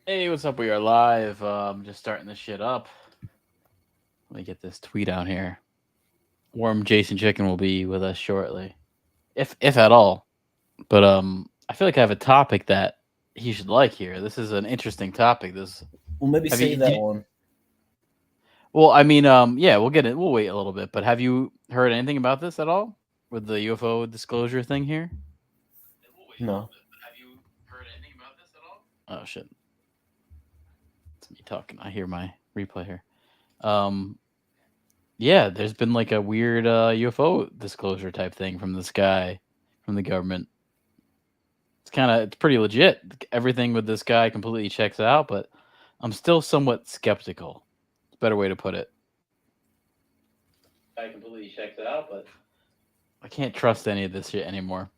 Hey, what's up? We are live. Just starting this shit up. Let me get this tweet out here. Warm Jason Chicken will be with us shortly, if at all. But I feel like I have a topic that he should like here. This is an interesting topic. This Well, maybe have you? save that one. Well, I mean, yeah, we'll get it. We'll wait a little bit. But have you heard anything about this at all with the UFO disclosure thing here? We'll wait a little No. bit. But have you heard anything about this at all? Oh shit! It's me talking. I hear my replay here. Um, Yeah, there's been like a weird UFO disclosure type thing from this guy from the government. It's pretty legit. Everything with this guy completely checks out, but I'm still somewhat skeptical. It's a better way to put it. Guy completely checks out, but I can't trust any of this shit anymore.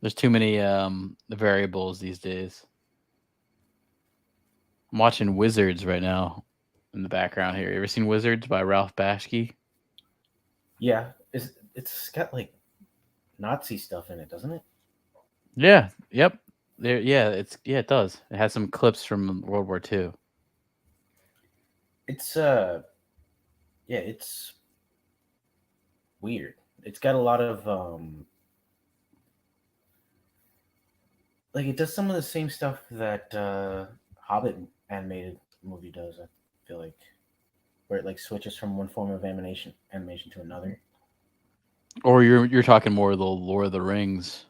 There's too many variables these days. I'm watching Wizards right now in the background here. You ever seen Wizards by Ralph Bashki? Yeah, it's got like Nazi stuff in it, doesn't it? Yeah. Yep. There. Yeah. It does. It has some clips from World War II. It's yeah, it's weird. It's got a lot of like it does some of the same stuff that Hobbit animated movie does. I feel like where it like switches from one form of animation to another. Or you're talking more the Lord of the Rings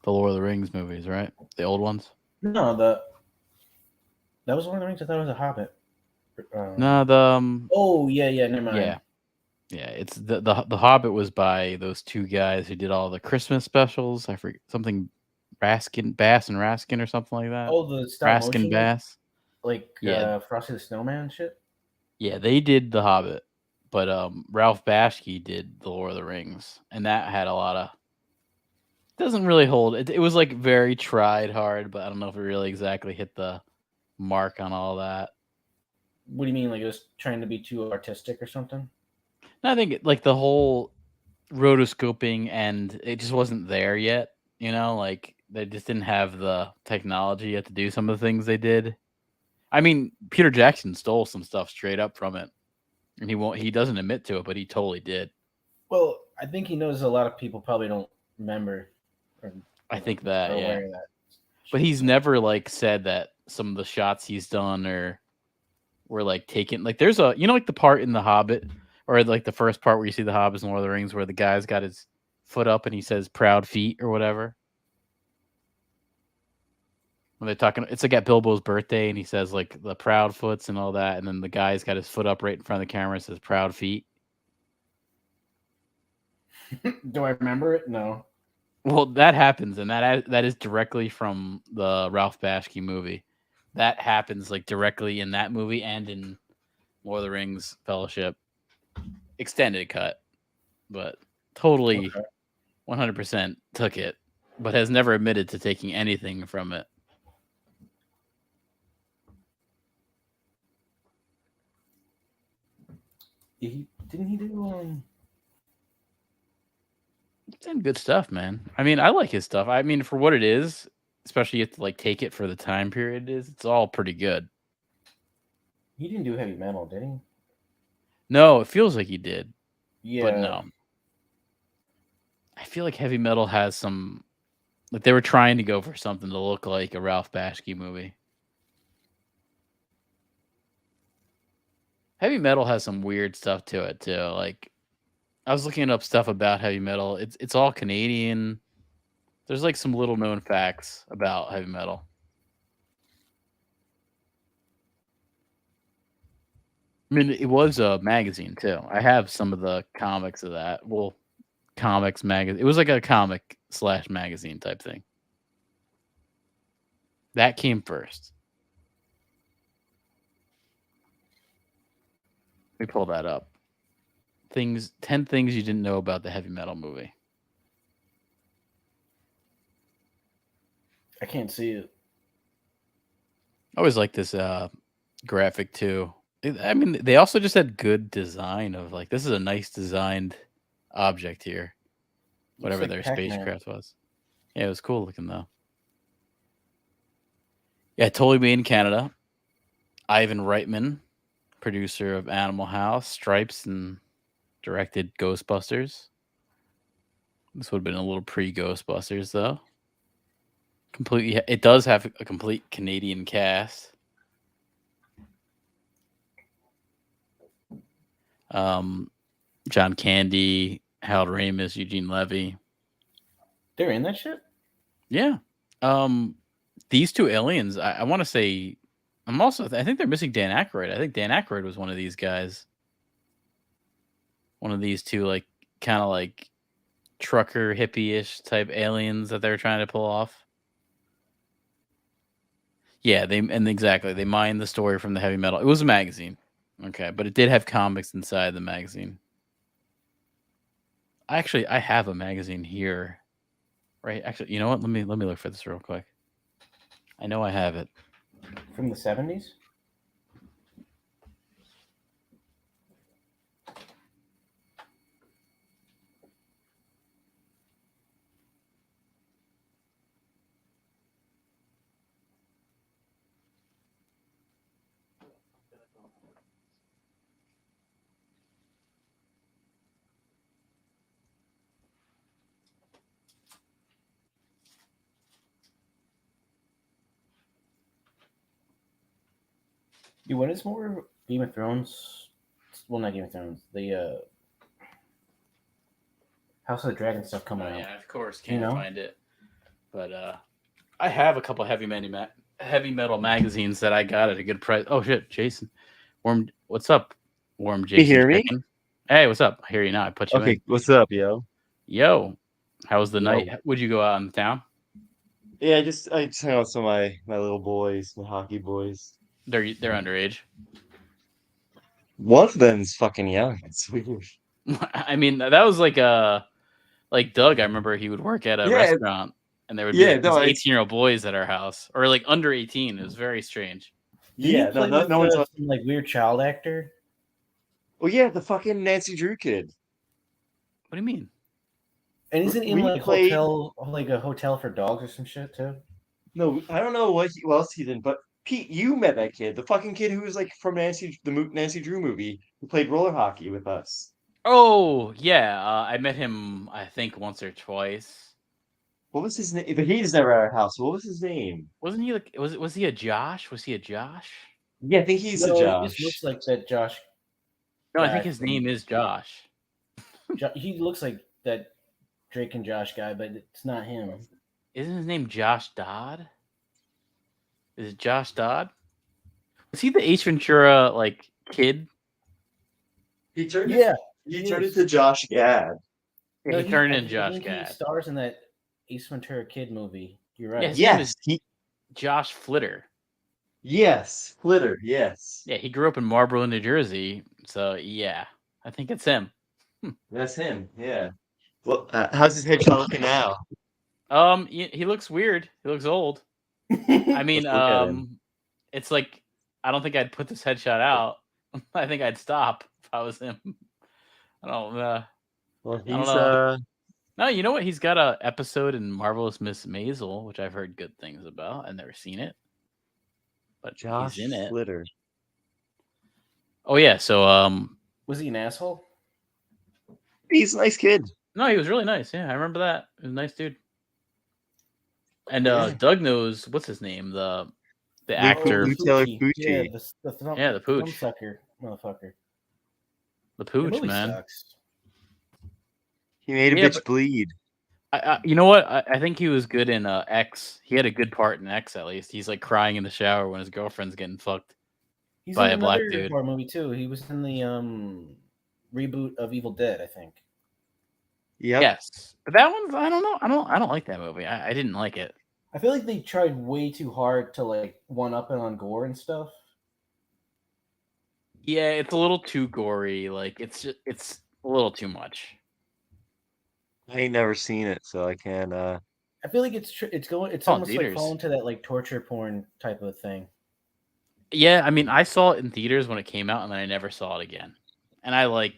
movies, right? The old ones. No, that was one of the rings. I thought it was a Hobbit. No, Oh yeah, never mind. yeah, yeah. It's the Hobbit was by those two guys who did all the Christmas specials. I forget something, Bass and Raskin or something like that. Oh, the stop Raskin motion Bass. like Yeah, Frosty the Snowman shit. yeah. They did the Hobbit, but Ralph Bashki did the Lord of the Rings, and that had a lot of doesn't really hold. It was like very tried hard, but I don't know if it really exactly hit the mark on all that. What do you mean? Like it was trying to be too artistic or something? And I think like the whole rotoscoping and it just wasn't there yet. Like they just didn't have the technology yet to do some of the things they did. I mean, Peter Jackson stole some stuff straight up from it, and he doesn't admit to it, but he totally did. Well, I think he knows a lot of people probably don't remember or I you know think that, are yeah. aware of that But shit. he's So never like said that some of the shots he's done or were like taken. Like there's a like the part in The Hobbit or like the first part where you see the Hobbits in Lord of the Rings where the guy's got his foot up and he says "proud feet" or whatever. When they're talking, it's like at Bilbo's birthday, and he says like the proud foots and all that, and then the guy's got his foot up right in front of the camera and says "proud feet." do I remember it? No. Well, that happens, and that is directly from the Ralph Bashki movie. That happens like directly in that movie and in Lord of the Rings Fellowship extended cut, but totally Okay. 100% took it, but has never admitted to taking anything from it. Didn't he do It's in good stuff, man. I mean, I like his stuff. I mean, for what it is, especially if you have to like take it for the time period it is, it's all pretty good. he didn't do heavy metal, did he? No, it feels like he did, but Yeah. no. I feel like heavy metal has some like they were trying to go for something to look like a Ralph Bashki movie. Heavy metal has some weird stuff to it too. Like I was looking up stuff about heavy metal. It's all Canadian. There's like some little known facts about heavy metal. I mean, it was a magazine too. I have some of the comics of that. Well, comics magazine. It was like a comic slash magazine type thing. That came first. Let me pull that up. 10 things you didn't know about the heavy metal movie. I can't see it. I always like this graphic too. I mean, they also just had good design of like this is a nice designed object here. Looks Whatever like their Pac-Man. spacecraft was. Yeah, it was cool looking though. Yeah, totally made in Canada. Ivan Reitman, producer of Animal House, Stripes, and directed Ghostbusters. This would have been a little pre-Ghostbusters, though. Completely, it does have a complete Canadian cast. John Candy, Harold Ramis, Eugene Levy. They're in that shit? Yeah. These two aliens, I want to say, I think they're missing Dan Aykroyd. I think Dan Aykroyd was one of these guys. One of these two, like, kind of like trucker hippie-ish type aliens that they're trying to pull off. Yeah, they mined the story from the heavy metal. It was a magazine, okay, but it did have comics inside the magazine. I have a magazine here, right? Actually, you know what? Let me look for this real quick. I know I have it from the 70s. Dude, when is more Game of Thrones? Well, not Game of Thrones. The House of the Dragon stuff coming out. Yeah, of course, can't find it. But I have a couple heavy metal magazines that I got at a good price. Oh shit, Jason, what's up, Warm Jason? You hear me? Chicken? Hey, what's up? I hear you now. I put you in. Okay, what's up, yo? How was the night? Would you go out in town? Yeah, I just hung out with some of my little boys, my hockey boys. They're underage. One of them's fucking young. It's weird. I mean, that was like Doug. I remember he would work at a restaurant, and there would be 18-year-old boys at our house, or like under 18. It was very strange. No one's some, like weird child actor. Oh yeah, the fucking Nancy Drew kid. What do you mean? And isn't he in like a hotel for dogs or some shit too? No, I don't know what else he's in, but Pete, you met that kid, the fucking kid who was like from the Nancy Drew movie, who played roller hockey with us. Oh yeah, I met him I think once or twice. What was his name? But he's never at our house. What was his name? Wasn't he like was he a Josh? Was he a Josh? Yeah, I think he's a Josh. He just looks like that Josh. No, I think his name is Josh. He looks like that Drake and Josh guy, but it's not him. Isn't his name Josh Dodd? Is it Josh Dodd? Was he the Ace Ventura like kid? He turned into Josh Gad. Yeah, he turned into Josh Gad. He stars in that Ace Ventura Kid movie. You're right. Yeah, his name is Josh Flitter. Yes, Flitter. Yes. Yeah, he grew up in Marlboro, New Jersey. So yeah, I think it's him. That's him. Yeah. Well, how's his headshot looking now? He looks weird. He looks old. I mean, it's like I don't think I'd put this headshot out. I think I'd stop if I was him. I don't. Well, he's I don't know. No, you know what? He's got a episode in Marvelous Miss Maisel, which I've heard good things about. I've never seen it, but Josh he's in it. Flitter. Oh yeah, so was he an asshole? He's a nice kid. No, he was really nice. Yeah, I remember that. He was a nice dude. And Doug knows what's his name, the actor Taylor Pucci. Yeah, the pooch sucker, motherfucker. The pooch, man. Sucks. He made a bitch bleed. You know what? I think he was good in X. He had a good part in X, at least. He's like crying in the shower when his girlfriend's getting fucked by a black dude. Horror movie too. He was in the reboot of Evil Dead, I think. Yep. Yes, but that one's I don't know. I don't like that movie. I didn't like it. I feel like they tried way too hard to like one up it on gore and stuff. Yeah, it's a little too gory. Like it's a little too much. I ain't never seen it, so I can't. I feel like it's almost like falling to that like torture porn type of thing. Yeah, I mean, I saw it in theaters when it came out, and then I never saw it again. And I like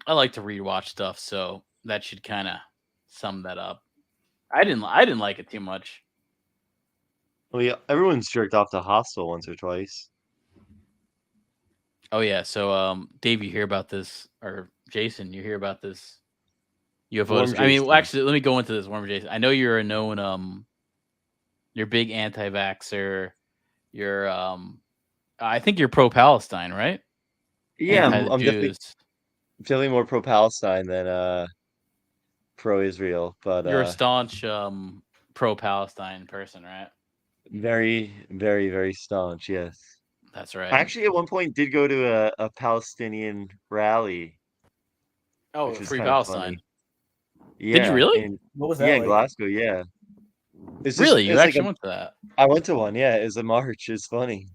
to rewatch stuff, so that should kind of sum that up. I didn't like it too much. Well, yeah, everyone's jerked off to Hostel once or twice. Oh yeah, so Dave, you hear about this, or Jason, you hear about this UFO? I mean, well, actually, let me go into this. Warm Jason, I know you're a known you're a big anti-vaxxer. You're I think you're pro-Palestine, right? Yeah, I'm definitely more pro-Palestine than pro-Israel, but you're a staunch pro-Palestine person, right? Very, very, very staunch. Yes, that's right. I actually at one point did go to a Palestinian rally. Oh, which was Free kind of Palestine. funny. Yeah, did you really? What was that? Yeah, like? in Glasgow. Yeah. Really, you actually went to that? I went to one. Yeah, it was a march. It's funny.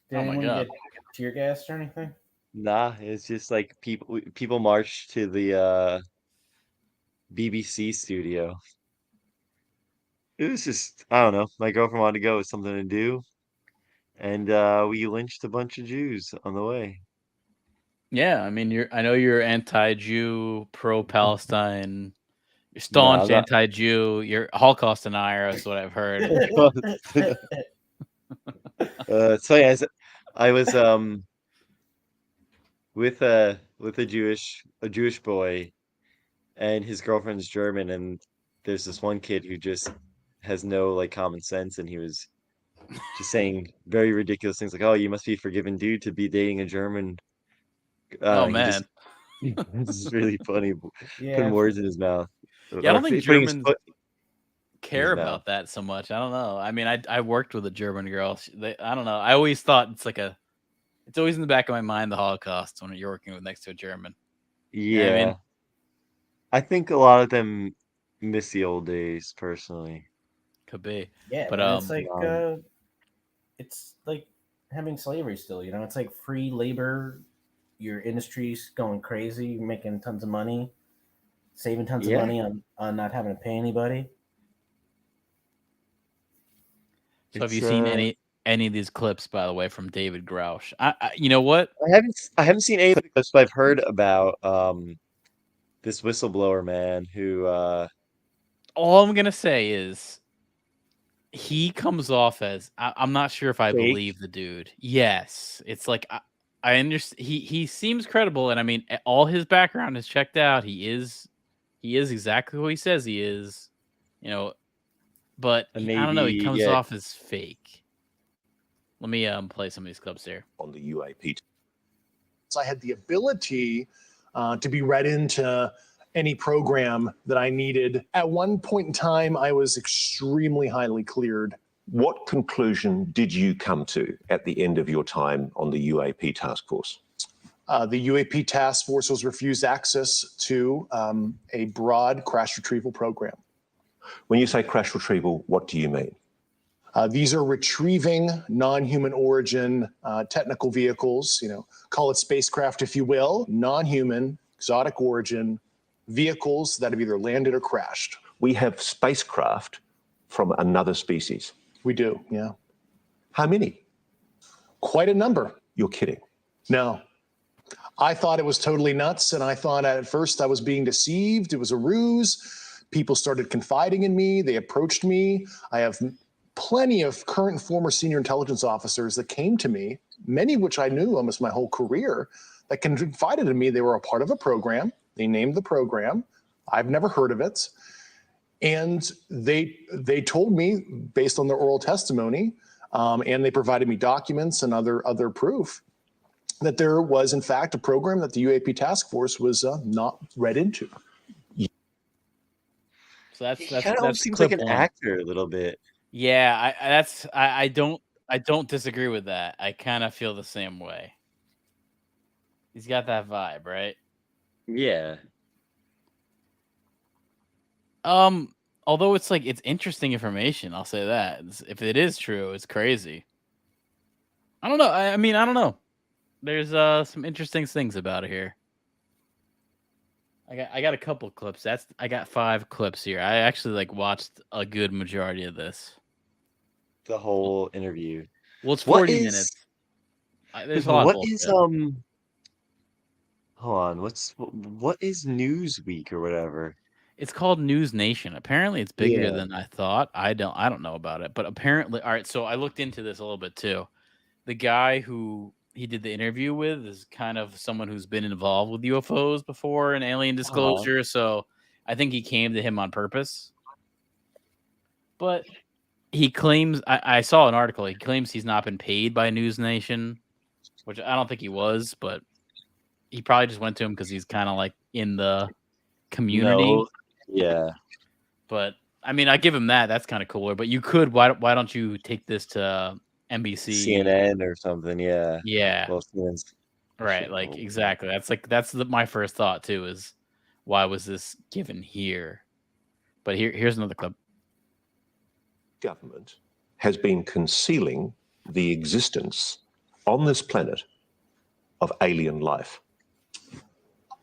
Did anyone get tear gassed or anything? Nah, it's just like people marched to the BBC studio. It was just, I don't know. My girlfriend wanted to go with something to do, and we lynched a bunch of Jews on the way. Yeah, I mean, I know you're anti-Jew, pro-Palestine. You're staunch anti-Jew. You're a Holocaust denier, is what I've heard. So yeah, I was with a Jewish boy, and his girlfriend's German, and there's this one kid who just has no like common sense, and he was just saying very ridiculous things like, "Oh, you must be a forgiven dude to be dating a German." Oh man, this is really funny. Putting words in his mouth. Yeah, I don't think Germans care about that so much. I don't know. I mean, I worked with a German girl. I don't know. I always thought it's always in the back of my mind, the Holocaust, when you're working with next to a German. Yeah. You know what I mean? I think a lot of them miss the old days, personally. Could be. Yeah, but it's like having slavery still, you know? It's like free labor. Your industry's going crazy. You're making tons of money, saving tons of money on not having to pay anybody. So have you seen any of these clips, by the way, from David Grusch? You know what? I haven't seen any of the clips, but I've heard about this whistleblower man who all I'm gonna say is he comes off as I'm not sure if I believe the dude. Yes, it's like I understand. He seems credible, and I mean, all his background is checked out. He is exactly who he says he is, you know. But I don't know. He comes off as fake. Let me play some of these clips here on the UAP. So I had the ability to be read into any program that I needed. At one point in time, I was extremely highly cleared. What conclusion did you come to at the end of your time on the UAP task force? The UAP task force was refused access to a broad crash retrieval program. When you say crash retrieval, what do you mean? These are retrieving non-human origin technical vehicles, call it spacecraft if you will, non-human, exotic origin vehicles that have either landed or crashed. We have spacecraft from another species. We do, yeah. How many? Quite a number. You're kidding. No. I thought it was totally nuts, and I thought at first I was being deceived. It was a ruse. People started confiding in me. They approached me. I have plenty of current and former senior intelligence officers that came to me, many of which I knew almost my whole career, that confided in me. They were a part of a program. They named the program. I've never heard of it. And they told me, based on their oral testimony, and they provided me documents and other proof, that there was, in fact, a program that the UAP task force was not read into. So that's kind of seems like an actor a little bit. Yeah, I don't disagree with that. I kind of feel the same way. He's got that vibe, right? Yeah. Although it's interesting information, I'll say that. If it is true, it's crazy. I don't know. I mean, I don't know. There's some interesting things about it here. I got a couple clips. I got 5 clips here. I actually watched a good majority of this. The whole interview. Well, it's 40 minutes. There's a lot. What is Hold on. What is Newsweek or whatever? It's called News Nation. Apparently, it's bigger than I thought. I don't know about it, but apparently, all right. So I looked into this a little bit too. The guy who he did the interview with is kind of someone who's been involved with UFOs before and alien disclosure. So I think he came to him on purpose. But he claims I saw an article. He claims he's not been paid by News Nation, which I don't think he was, but he probably just went to him because he's kind of like in the community. No. Yeah. But I mean, I give him that. That's kind of cooler. But you could. Why don't you take this to NBC, CNN or something? Yeah. Yeah. Well, CNN's right. Like exactly. That's my first thought too. Is why was this given here? But here's another clip. Government has been concealing the existence on this planet of alien life.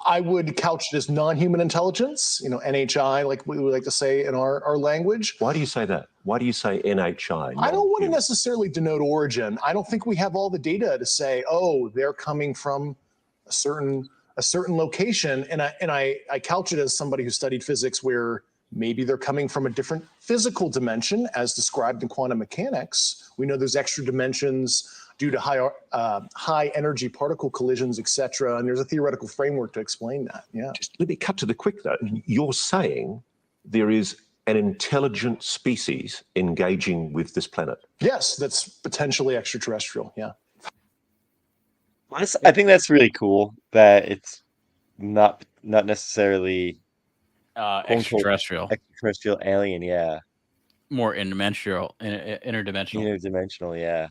I would couch it as non-human intelligence, NHI, like we would like to say in our language. Why do you say that? Why do you say NHI? I don't want to necessarily denote origin. I don't think we have all the data to say, oh, they're coming from a certain location. And I couch it as somebody who studied physics where maybe they're coming from a different physical dimension as described in quantum mechanics. We know there's extra dimensions due to high energy particle collisions, et cetera. And there's a theoretical framework to explain that. Yeah. Just let me cut to the quick though. You're saying there is an intelligent species engaging with this planet. Yes, that's potentially extraterrestrial. Yeah. I think that's really cool that it's not necessarily Extraterrestrial alien. Yeah. More interdimensional. Interdimensional. Yeah.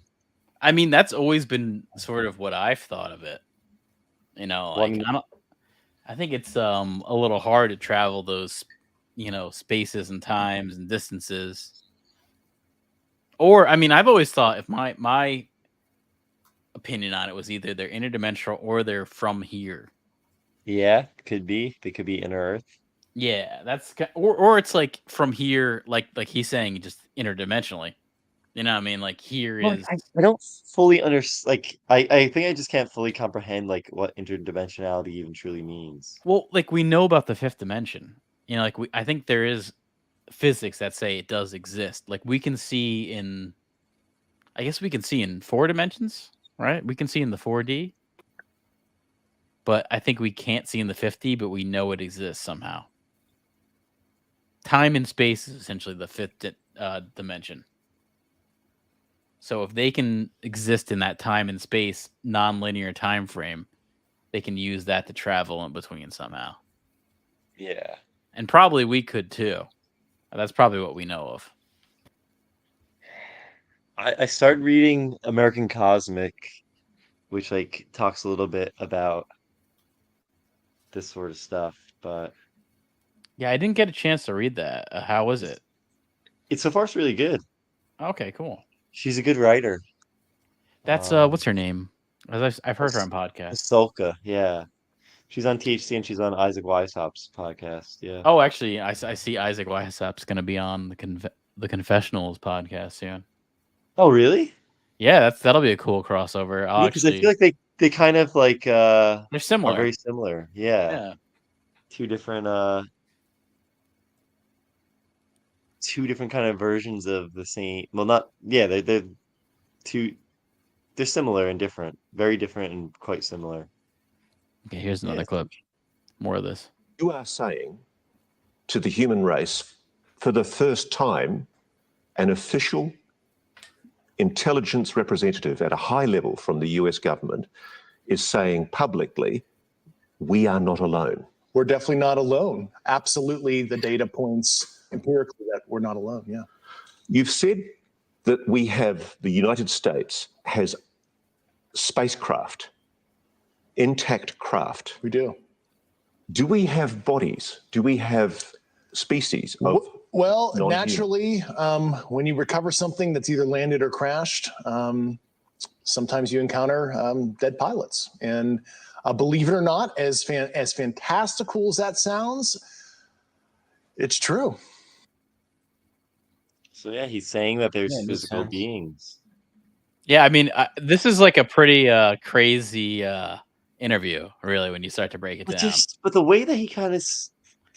I mean, that's always been sort of what I've thought of it. I think it's a little hard to travel those, spaces and times and distances. Or, I mean, I've always thought if my opinion on it was either they're interdimensional or they're from here. Yeah, could be. They could be inner Earth. Yeah, that's or it's like from here, like he's saying, just interdimensionally. You know what I mean? Like here is. I don't fully understand. Like I think I just can't fully comprehend like what interdimensionality even truly means. Well, like we know about the fifth dimension. I think there is physics that say it does exist. Like we can see in. I guess we can see in 4 dimensions, right? We can see in the 4D. But I think we can't see in the 5D, but we know it exists somehow. Time and space is essentially the 5th dimension. So if they can exist in that time and space non-linear time frame, they can use that to travel in between somehow. Yeah. And probably we could too. That's probably what we know of. I started reading American Cosmic, which like talks a little bit about this sort of stuff, but yeah, I didn't get a chance to read that. How was it? So far it's really good. Okay, cool. She's a good writer. That's what's her name? I've heard her on podcasts. Solka, yeah. She's on THC and she's on Isaac Weishaupt's podcast. Yeah. Oh, actually, I see Isaac Weishaupt's going to be on the Confessionals podcast soon. Oh, really? Yeah, that'll be a cool crossover. Because I feel like they kind of like they're similar. Are very similar. Yeah. Two different kind of versions of the same. Well, not they're similar and different, very different and quite similar. Okay, here's another clip. More of this. You are saying to the human race, for the first time, an official intelligence representative at a high level from the US government is saying publicly, we are not alone. We're definitely not alone. Absolutely, the data points empirically that we're not alone, yeah. You've said that the United States has spacecraft, intact craft. We do. Do we have bodies? Do we have species of Well, naturally, when you recover something that's either landed or crashed, sometimes you encounter dead pilots. And believe it or not, as fantastical as that sounds, it's true. So yeah, he's saying that there's physical beings. Yeah, I mean, this is like a pretty crazy interview, really, when you start to break it down. But the way that he kind of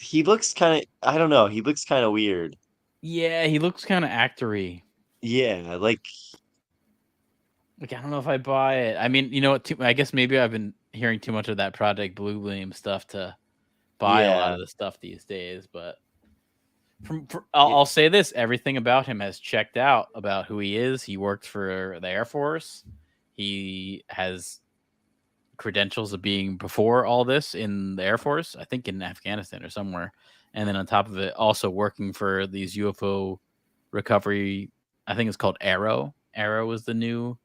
he looks kind of, I don't know, he looks kind of weird. Yeah, he looks kind of actory. Yeah, like I don't know if I buy it. I mean, you know what? I guess maybe I've been hearing too much of that Project Blue Beam stuff to buy a lot of the stuff these days. But I'll say this: everything about him has checked out about who he is. He worked for the Air Force. He has credentials of being before all this in the Air Force, I think in Afghanistan or somewhere. And then on top of it, also working for these UFO recovery. I think it's called Arrow. Arrow is the new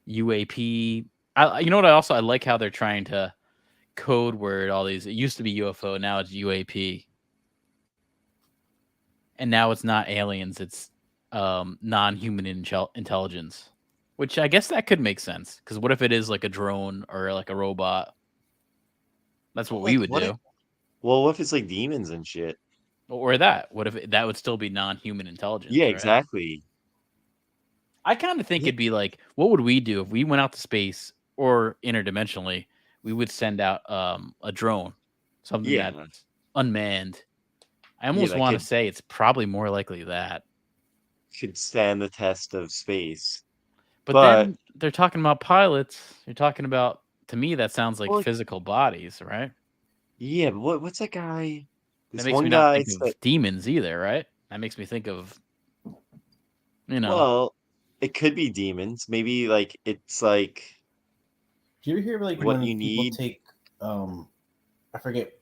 UAP. You know what? I like how they're trying to code word all these. It used to be UFO, now it's UAP, and now it's not aliens. It's non-human intelligence, which I guess that could make sense. Because what if it is like a drone or like a robot? That's what we would do. Well, what if it's like demons and shit? Or that? What if that would still be non-human intelligence? Yeah, right? exactly. I kind of think it'd be like, what would we do if we went out to space or interdimensionally? We would send out a drone, something that's unmanned. I almost want to say it's probably more likely that could stand the test of space. But then they're talking about pilots. You're talking about, to me, that sounds like physical bodies, right? Yeah, but what's that guy? That makes me not think of demons either, right? That makes me think of, Well, it could be demons. Maybe like it's like. Do you ever hear like what when you people need? take I forget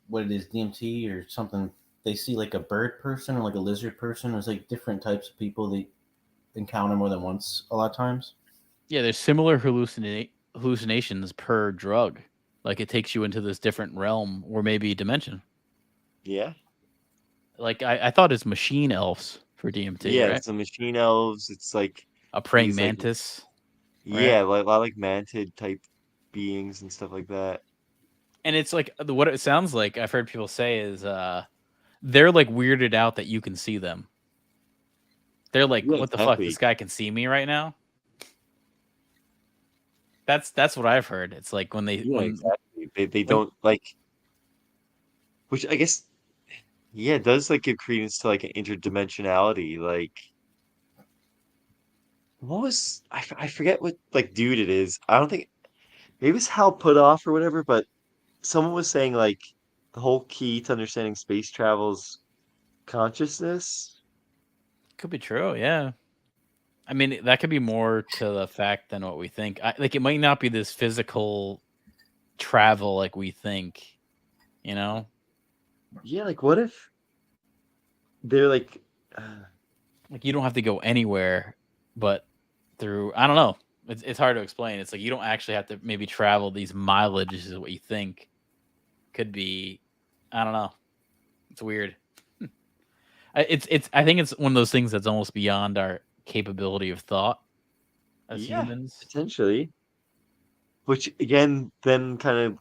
what it is, DMT or something? They see like a bird person or like a lizard person. There's like different types of people they encounter more than once a lot of times. Yeah, there's similar hallucinations per drug. Like it takes you into this different realm or maybe dimension. Yeah. Like I thought it's machine elves for DMT. Yeah, right? it's the machine elves. It's like a praying mantis. Yeah, like a lot of like mantid type beings and stuff like that. And it's like what it sounds like. I've heard people say is they're like weirded out that you can see them. They're like, what the fuck? This guy can see me right now. That's what I've heard. It's like when exactly. They don't like, which I guess, it does like give credence to like an interdimensionality. Like, what was I forget what like dude it is. I don't think maybe it was Hal Puthoff or whatever, but someone was saying like the whole key to understanding space travel is consciousness. Could be true, yeah. I mean, that could be more to the fact than what we think. Like, it might not be this physical travel like we think, Yeah, like what if they're like you don't have to go anywhere, but through, I don't know. It's hard to explain. It's like you don't actually have to maybe travel these mileages is what you think. Could be, I don't know. It's weird. I think it's one of those things that's almost beyond our capability of thought as humans. Potentially. Which again then kind of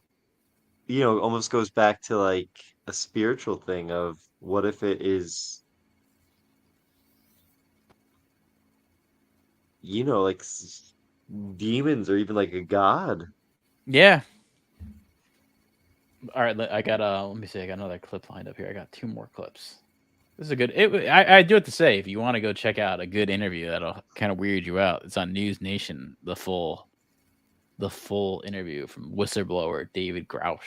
almost goes back to like a spiritual thing of what if it is like demons or even like a god. Yeah. All right, I got let me see. I got another clip lined up here. I got 2 more clips. This is a good. I do have to say, if you want to go check out a good interview that'll kind of weird you out, it's on News Nation. The full interview from whistleblower David Grusch.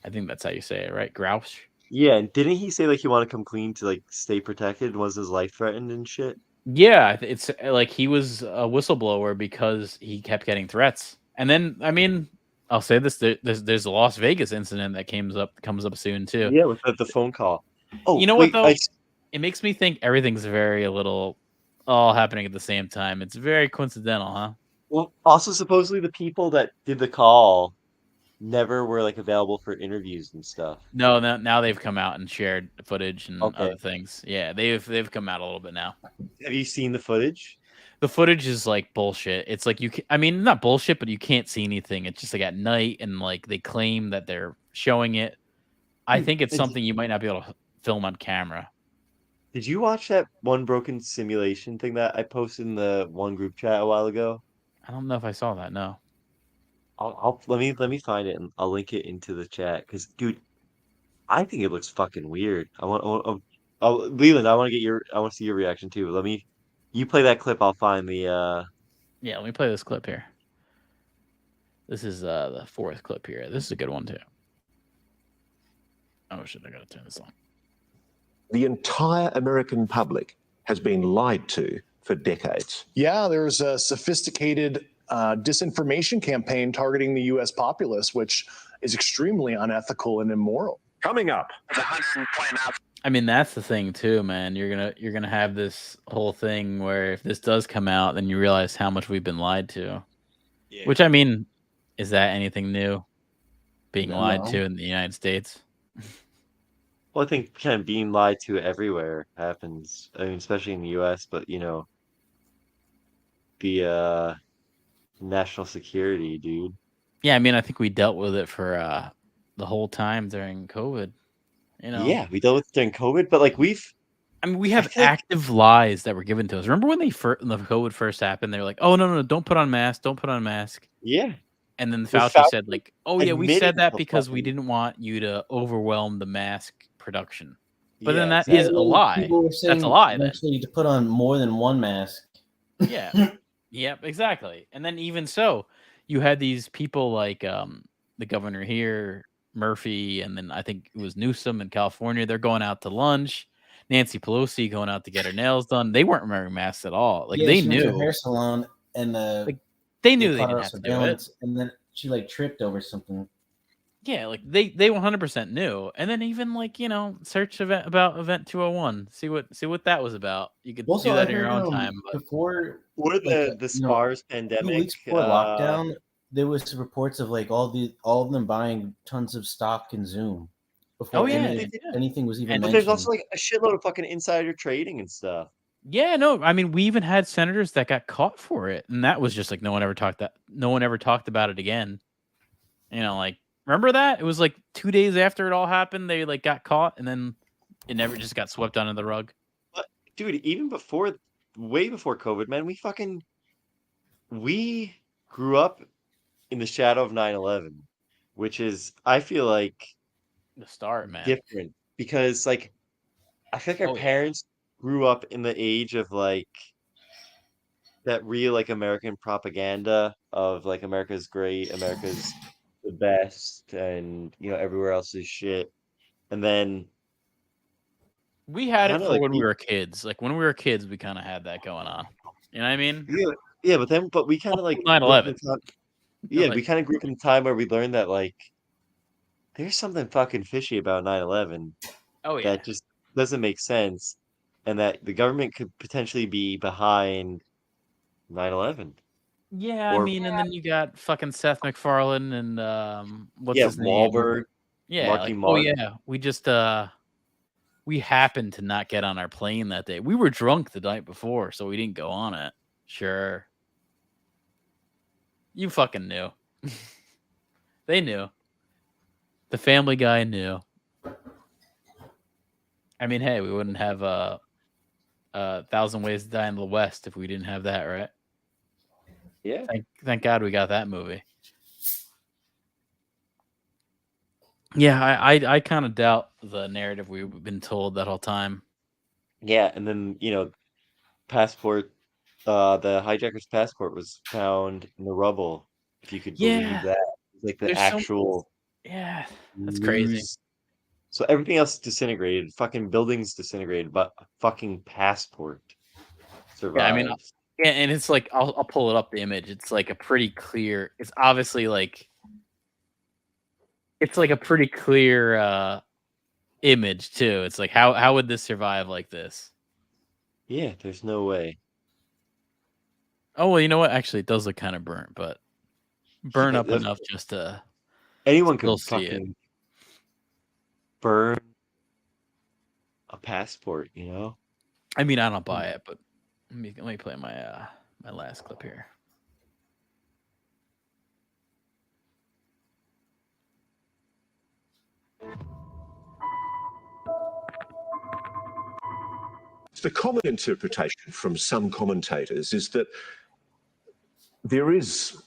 I think that's how you say it, right? Grusch. Yeah, and didn't he say like he wanted to come clean to like stay protected? Was his life threatened and shit? Yeah, it's like he was a whistleblower because he kept getting threats. And then, I mean, I'll say this: there's a Las Vegas incident that comes up soon too. Yeah, with the phone call. Oh, you know what though? It makes me think everything's very all happening at the same time. It's very coincidental, huh? Well, also supposedly the people that did the call never were like available for interviews and stuff. No, now they've come out and shared footage and other things. Yeah, they've come out a little bit now. Have you seen the footage? The footage is like bullshit. It's like I mean, not bullshit, but you can't see anything. It's just like at night, and like they claim that they're showing it. I think it's something you might not be able to film on camera. Did you watch that one broken simulation thing that I posted in the one group chat a while ago? I don't know if I saw that. No. I'll let me find it and I'll link it into the chat because, dude, I think it looks fucking weird. Leland, I want to see your reaction too. You play that clip. I'll find the. Yeah, let me play this clip here. This is the fourth clip here. This is a good one too. Oh shit! I gotta turn this on. The entire American public has been lied to for decades. Yeah, there's a sophisticated disinformation campaign targeting the U.S. populace, which is extremely unethical and immoral. Coming up. I mean, that's the thing too, man. You're gonna have this whole thing where if this does come out, then you realize how much we've been lied to. Yeah. Which, I mean, is that anything new? Being lied to in the United States? Well, I think kind of being lied to everywhere happens. I mean, especially in the U.S., but the national security, dude. Yeah, I mean, I think we dealt with it for the whole time during COVID. Yeah, we dealt with it during COVID, but we have active lies that were given to us. Remember when the COVID first happened? They were like, "Oh no, don't put on mask, don't put on mask." Yeah. And then Fauci said, like, "Oh yeah, we said that because we didn't want you to overwhelm the mask production." But then that is a lie. That's a lie. Then actually to put on more than one mask. Yeah. Yep. Exactly. And then even so, you had these people like the governor here, Murphy, and then I think it was Newsom in California. They're going out to lunch. Nancy Pelosi going out to get her nails done. They weren't wearing masks at all. Like they knew. Her hair salon and they knew they didn't have to do it. And then she tripped over something. Yeah, like they 100% knew. And then even search about Event 201. See what that was about. You could do that in your own time. Before the SARS pandemic, 2 weeks before lockdown, there was reports of all of them buying tons of stock in Zoom. Before anything was even mentioned. But there's also a shitload of fucking insider trading and stuff. Yeah, no, I mean, we even had senators that got caught for it, and that was just no one ever talked about it again. Remember that? It was 2 days after it all happened, they got caught, and then it never just got swept under the rug. But dude, even way before COVID, man, we grew up in the shadow of 9/11, which is, I feel like, the start, man. Different because I feel like our parents grew up in the age of that real American propaganda of America's great, America's the best, and everywhere else is shit. And then we had it for when we were kids. When we were kids, we kind of had that going on. You know what I mean? Yeah, but we kind of 9/11. Yeah, we kind of grew up in a time where we learned that there's something fucking fishy about 9/11. Oh yeah, that just doesn't make sense, and that the government could potentially be behind 9/11. Yeah, I mean, and then you got fucking Seth MacFarlane and what's his name? Wahlberg. Yeah, Marky Mark. Oh yeah, we just we happened to not get on our plane that day. We were drunk the night before, so we didn't go on it. Sure, you fucking knew. They knew. The Family Guy knew. I mean, hey, we wouldn't have 1,000 Ways to Die in the West if we didn't have that, right? Yeah. Thank God we got that movie. Yeah, I kind of doubt the narrative we've been told that whole time. Yeah, and then passport, the hijacker's passport was found in the rubble. If you could believe that, the actual. Yeah, that's crazy. So everything else disintegrated. Fucking buildings disintegrated, but a fucking passport survived. Yeah, I mean, and it's I'll pull it up the image. It's a pretty clear. It's obviously it's a pretty clear image too. It's how would this survive like this? Yeah, there's no way. Oh well, you know what? Actually, it does look kind of burnt, but burn up enough just to. Anyone can fucking burn a passport, I mean, I don't buy it, but let me play my my last clip here. The common interpretation from some commentators is that there is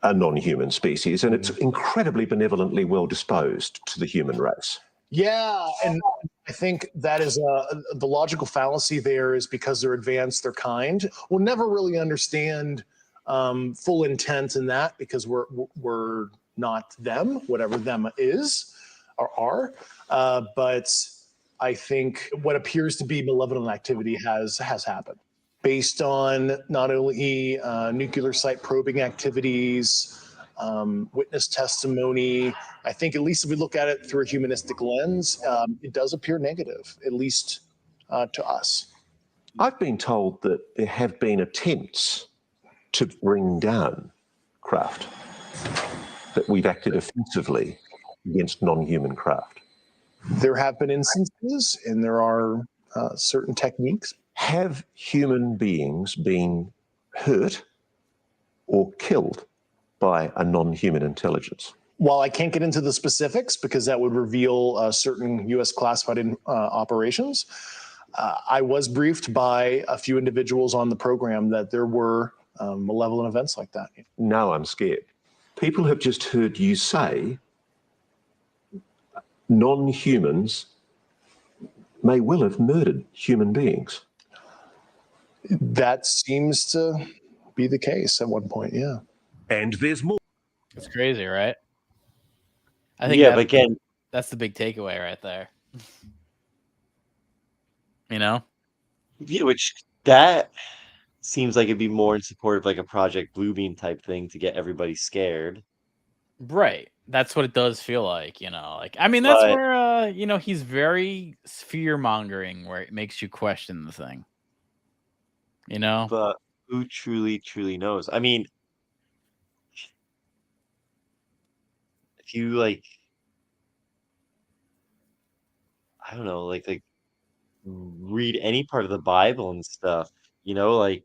a non-human species and it's incredibly benevolently well disposed to the human race. Yeah, and I think that is the logical fallacy there is because they're advanced, they're kind. We'll never really understand full intent in that because we're not them, whatever them is or are. But I think what appears to be malevolent activity has happened based on not only nuclear site probing activities, witness testimony. I think at least if we look at it through a humanistic lens, it does appear negative, at least to us. I've been told that there have been attempts to bring down craft, that we've acted offensively against non-human craft. There have been instances, and there are certain techniques. Have human beings been hurt or killed by a non-human intelligence? While I can't get into the specifics because that would reveal certain U.S. classified operations, I was briefed by a few individuals on the program that there were malevolent events like that. No, I'm scared. People have just heard you say non-humans may well have murdered human beings. That seems to be the case at one point, yeah. And there's more. It's crazy, right? I think but again, that's the big takeaway right there. You know? Yeah, which that seems like it'd be more in support of like a Project Bluebeam type thing to get everybody scared. Right. That's what it does feel like, you know. Like, I mean, that's where you know, he's very fear mongering, where it makes you question the thing. You know? But who truly knows? I mean, if you like, I don't know, like read any part of the Bible and stuff, you know, like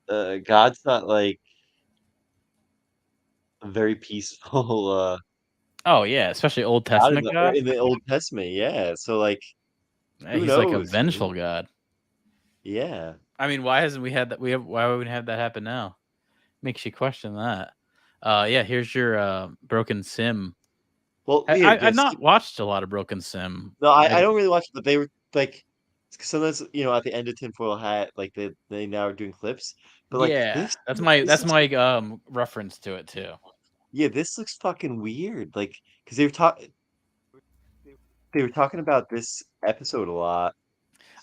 God's not like a very peaceful Oh yeah, especially Old God Testament God. in the Old Testament, yeah. So like, who He's knows? like a vengeful God. Yeah. I mean, why hasn't we had that? Why would we have that happen now? Makes you question that. Yeah, here's your Broken Sim. Well, I've not watched a lot of Broken Sim. No, I don't really watch it, but they were like sometimes, you know, at the end of Tinfoil Hat, like they now are doing clips. But like yeah, that's my reference to it too. Yeah, this looks fucking weird. Like, because they were talking about this episode a lot.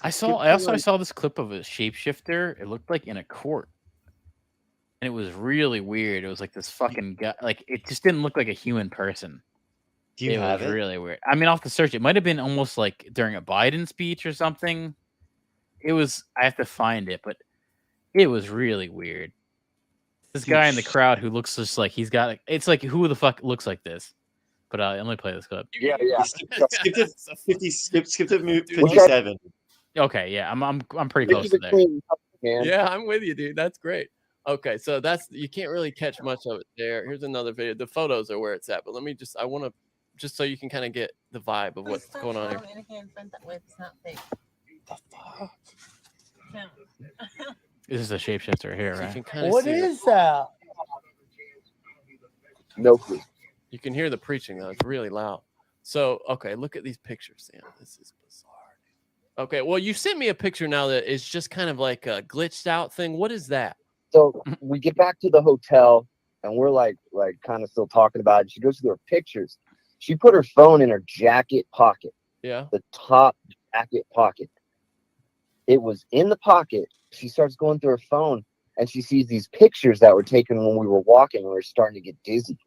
I saw this clip of a shapeshifter. It looked like in a court, and it was really weird. It was like this fucking guy. Like, it just didn't look like a human person. Do you have it? Really weird. I mean, I'll have to search. It might have been almost like during a Biden speech or something. It was. I have to find it, but it was really weird. This guy in the crowd who looks just like he's got. It's like, who the fuck looks like this? But let me play this clip. Yeah. Skip to 57. Okay, yeah, I'm pretty close to there. Yeah, I'm with you, dude. That's great. Okay, so you can't really catch much of it there. Here's another video. The photos are where it's at, but let me I want to just so you can kind of get the vibe of what's going on here. This is a shapeshifter here, right? What is that? No clue. You can hear the preaching though; it's really loud. So, okay, look at these pictures, Sam. This is bizarre. Okay, well, you sent me a picture now that is just kind of like a glitched out thing. What is that? So we get back to the hotel, and we're like kind of still talking about it. She goes through her pictures. She put her phone in her jacket pocket. Yeah. The top jacket pocket. It was in the pocket. She starts going through her phone, and she sees these pictures that were taken when we were walking, and we were starting to get dizzy.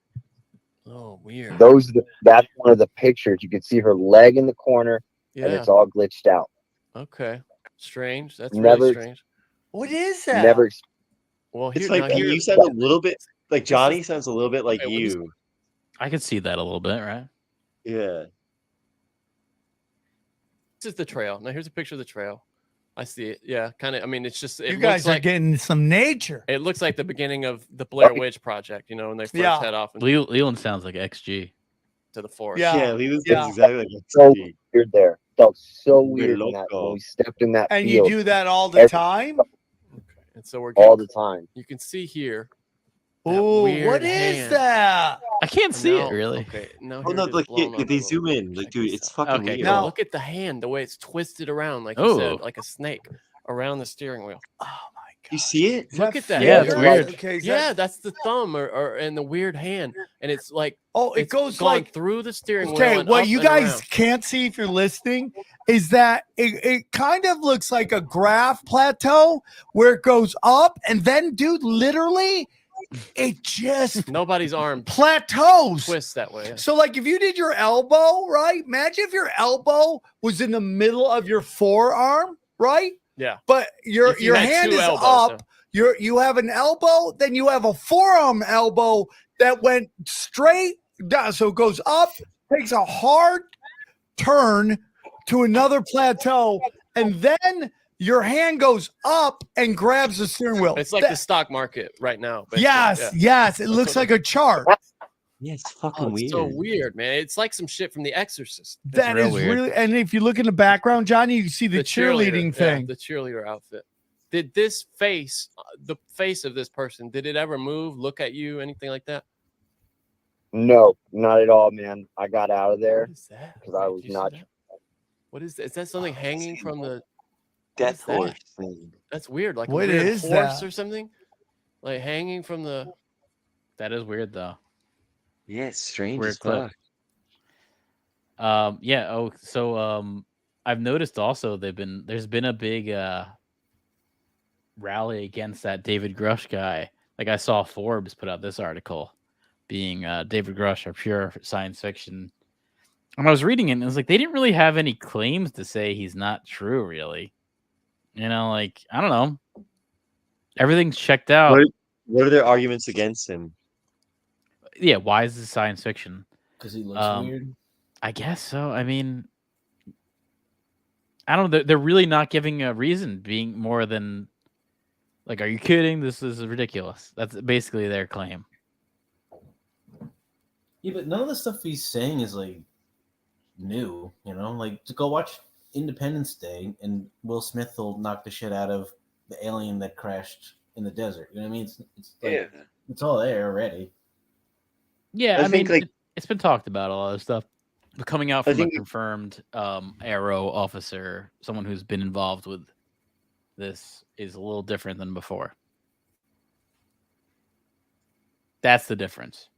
Oh, weird. That's one of the pictures. You could see her leg in the corner, and it's all glitched out. Okay. Strange. That's Never- really strange. What is that? Never. Well, It's like you sound a little bit like Johnny sounds a little bit like Okay, you. I could see that a little bit, right? Yeah. This is the trail. Now here's a picture of the trail. I see it. Yeah, kind of. I mean, it's just. It You guys looks are getting some nature. It looks like the beginning of the Blair Witch Project. You know, when they first head off Leland sounds like XG. to the forest. Yeah, Leland sounds exactly like So XG. weird there. Felt so We're weird when loco. we stepped in that And field. you do that all the time? And so we're all the time. You can see here. Oh, weird what is hand. that? I can't see it No, really. Okay, no. Oh here no, it is like blown up a they little zoom bit. in, like Check dude, this it's out. fucking Okay, weird. Now- Look at the hand, the way it's twisted around, like you said, Oh. like a snake around the steering wheel. Oh my god! You see it? Is Look at that. Yeah, it's filler? weird. Okay, is Yeah, that- that's the thumb or and the weird hand, and it's like oh, it it's goes gone like. through the steering wheel. Okay, And what up you and guys around. can't see if you're listening is that it kind of looks like a graph plateau where it goes up and then, dude, literally, it just Nobody's arm plateaus. twists that way. So, like, if you did your elbow, right? Imagine if your elbow was in the middle of your forearm, right? Yeah. But your If you had hand two is elbows, up. You have an elbow, then you have a forearm elbow that went straight down. So it goes up, takes a hard turn to another plateau, and then your hand goes up and grabs the steering wheel. It's like the stock market right now. basically. yes, Yeah. yes. It That's looks what like a chart. Yeah, it's Oh, fucking it's weird. so weird, man. It's like some shit from The Exorcist. That real is weird. really, and if you look in the background, Johnny, you see the cheerleading yeah, thing. the cheerleader outfit. Did this face, the face of this person, did it ever move, look at you, anything like that? No, not at all, man. I got out of there What is that? because I Wait, was do you see not. that? What is that? Is that something hanging from the? Death what is horse that? thing. That's weird. Like What a weird is horse that? or something, like hanging from the. That is weird though. Yeah, it's strange Weird as clip. fuck. Yeah. Oh, so I've noticed also there's been a big rally against that David Grusch guy. Like I saw Forbes put out this article, being David Grusch or pure science fiction. And I was reading it, and it was like they didn't really have any claims to say he's not true, really. You know, like I don't know. Everything's checked out. What are their arguments against him? Yeah, why is this science fiction? Because he looks weird. I guess so. I mean, I don't know. They're really not giving a reason, being more than like, are you kidding? This is ridiculous. That's basically their claim. Yeah, but none of the stuff he's saying is like new, you know? Like to go watch Independence Day and Will Smith will knock the shit out of the alien that crashed in the desert. You know what I mean? It's like, it's all there already. Yeah, I think, mean, like- it's been talked about a lot of stuff. But coming out I from a think- confirmed Arrow officer, someone who's been involved with this, is a little different than before. That's the difference.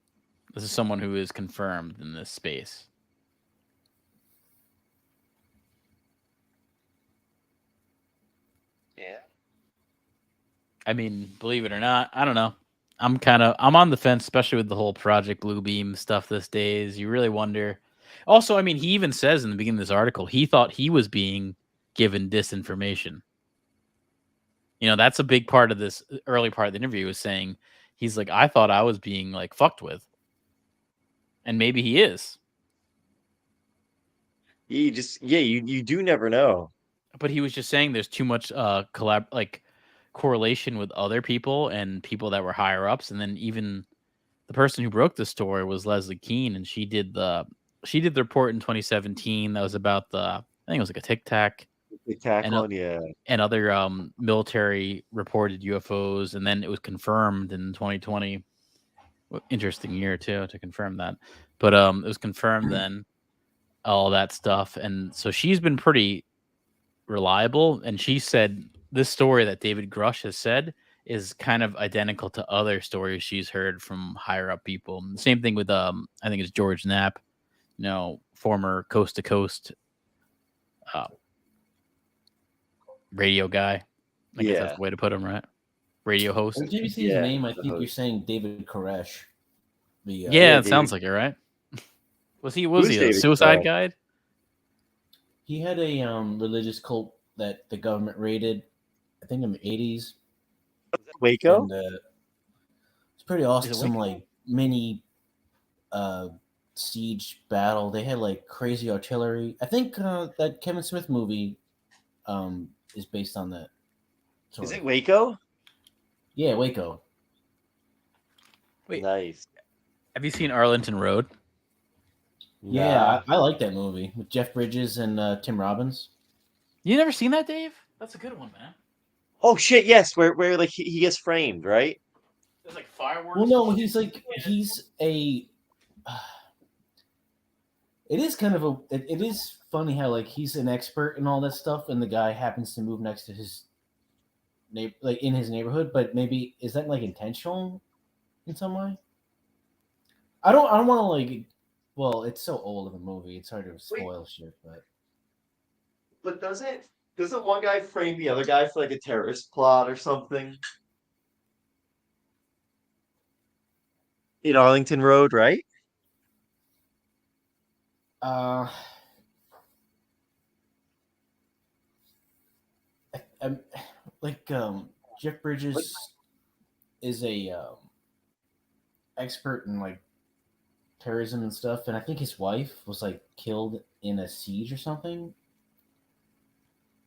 This is someone who is confirmed in this space. Yeah. I mean, believe it or not, I don't know. I'm on the fence, especially with the whole Project Bluebeam stuff these days. You really wonder. Also, I mean, he even says in the beginning of this article, he thought he was being given disinformation. You know, that's a big part of this early part of the interview, is saying he's like, I thought I was being like fucked with. And maybe he is. You do never know. But he was just saying there's too much correlation with other people and people that were higher ups, and then even the person who broke the story was Leslie Keene, and she did the report in 2017 that was about I think it was like a Tic Tac and other military reported UFOs, and then it was confirmed in 2020. Interesting year too to confirm that, but it was confirmed then, all that stuff, and so she's been pretty reliable, and she said this story that David Grusch has said is kind of identical to other stories she's heard from higher up people. And the same thing with I think it's George Knapp, you know, former Coast to Coast radio guy. I guess that's the way to put him, right? Radio host. When you see his name, I think you're saying David Koresh. It sounds like it, right? Was he a David suicide Grusch? guide? He had a religious cult that the government raided, I think in the 80s. Waco? And, it's pretty awesome. Some like mini siege battle. They had like crazy artillery. I think that Kevin Smith movie is based on that. Is it Waco? Yeah, Waco. Wait. Nice. Have you seen Arlington Road? Yeah, I like that movie with Jeff Bridges and Tim Robbins. You never seen that, Dave? That's a good one, man. Oh shit! Yes, where like he gets framed, right? There's like fireworks. Well, no, he's a. It is kind of it is funny how like he's an expert in all that stuff, and the guy happens to move next to his like in his neighborhood. But maybe is that like intentional in some way? I don't want to like. Well, it's so old of a movie; it's hard to spoil shit. But doesn't one guy frame the other guy for like a terrorist plot or something? In Arlington Road, right? Jeff Bridges is a expert in like terrorism and stuff, and I think his wife was like killed in a siege or something.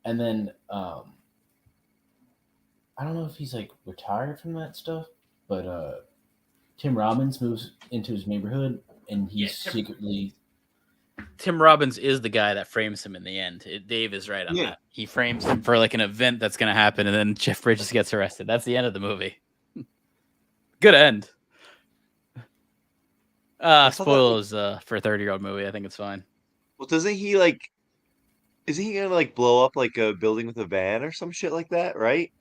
And then I don't know if he's like retired from that stuff, but Tim Robbins moves into his neighborhood, and he's secretly. Tim Robbins is the guy that frames him in the end. Dave is right on that. He frames him for like an event that's going to happen, and then Jeff Bridges gets arrested. That's the end of the movie. Good end. Spoilers for a 30-year-old movie. I think it's fine. Well, isn't he gonna like blow up like a building with a van or some shit like that, right?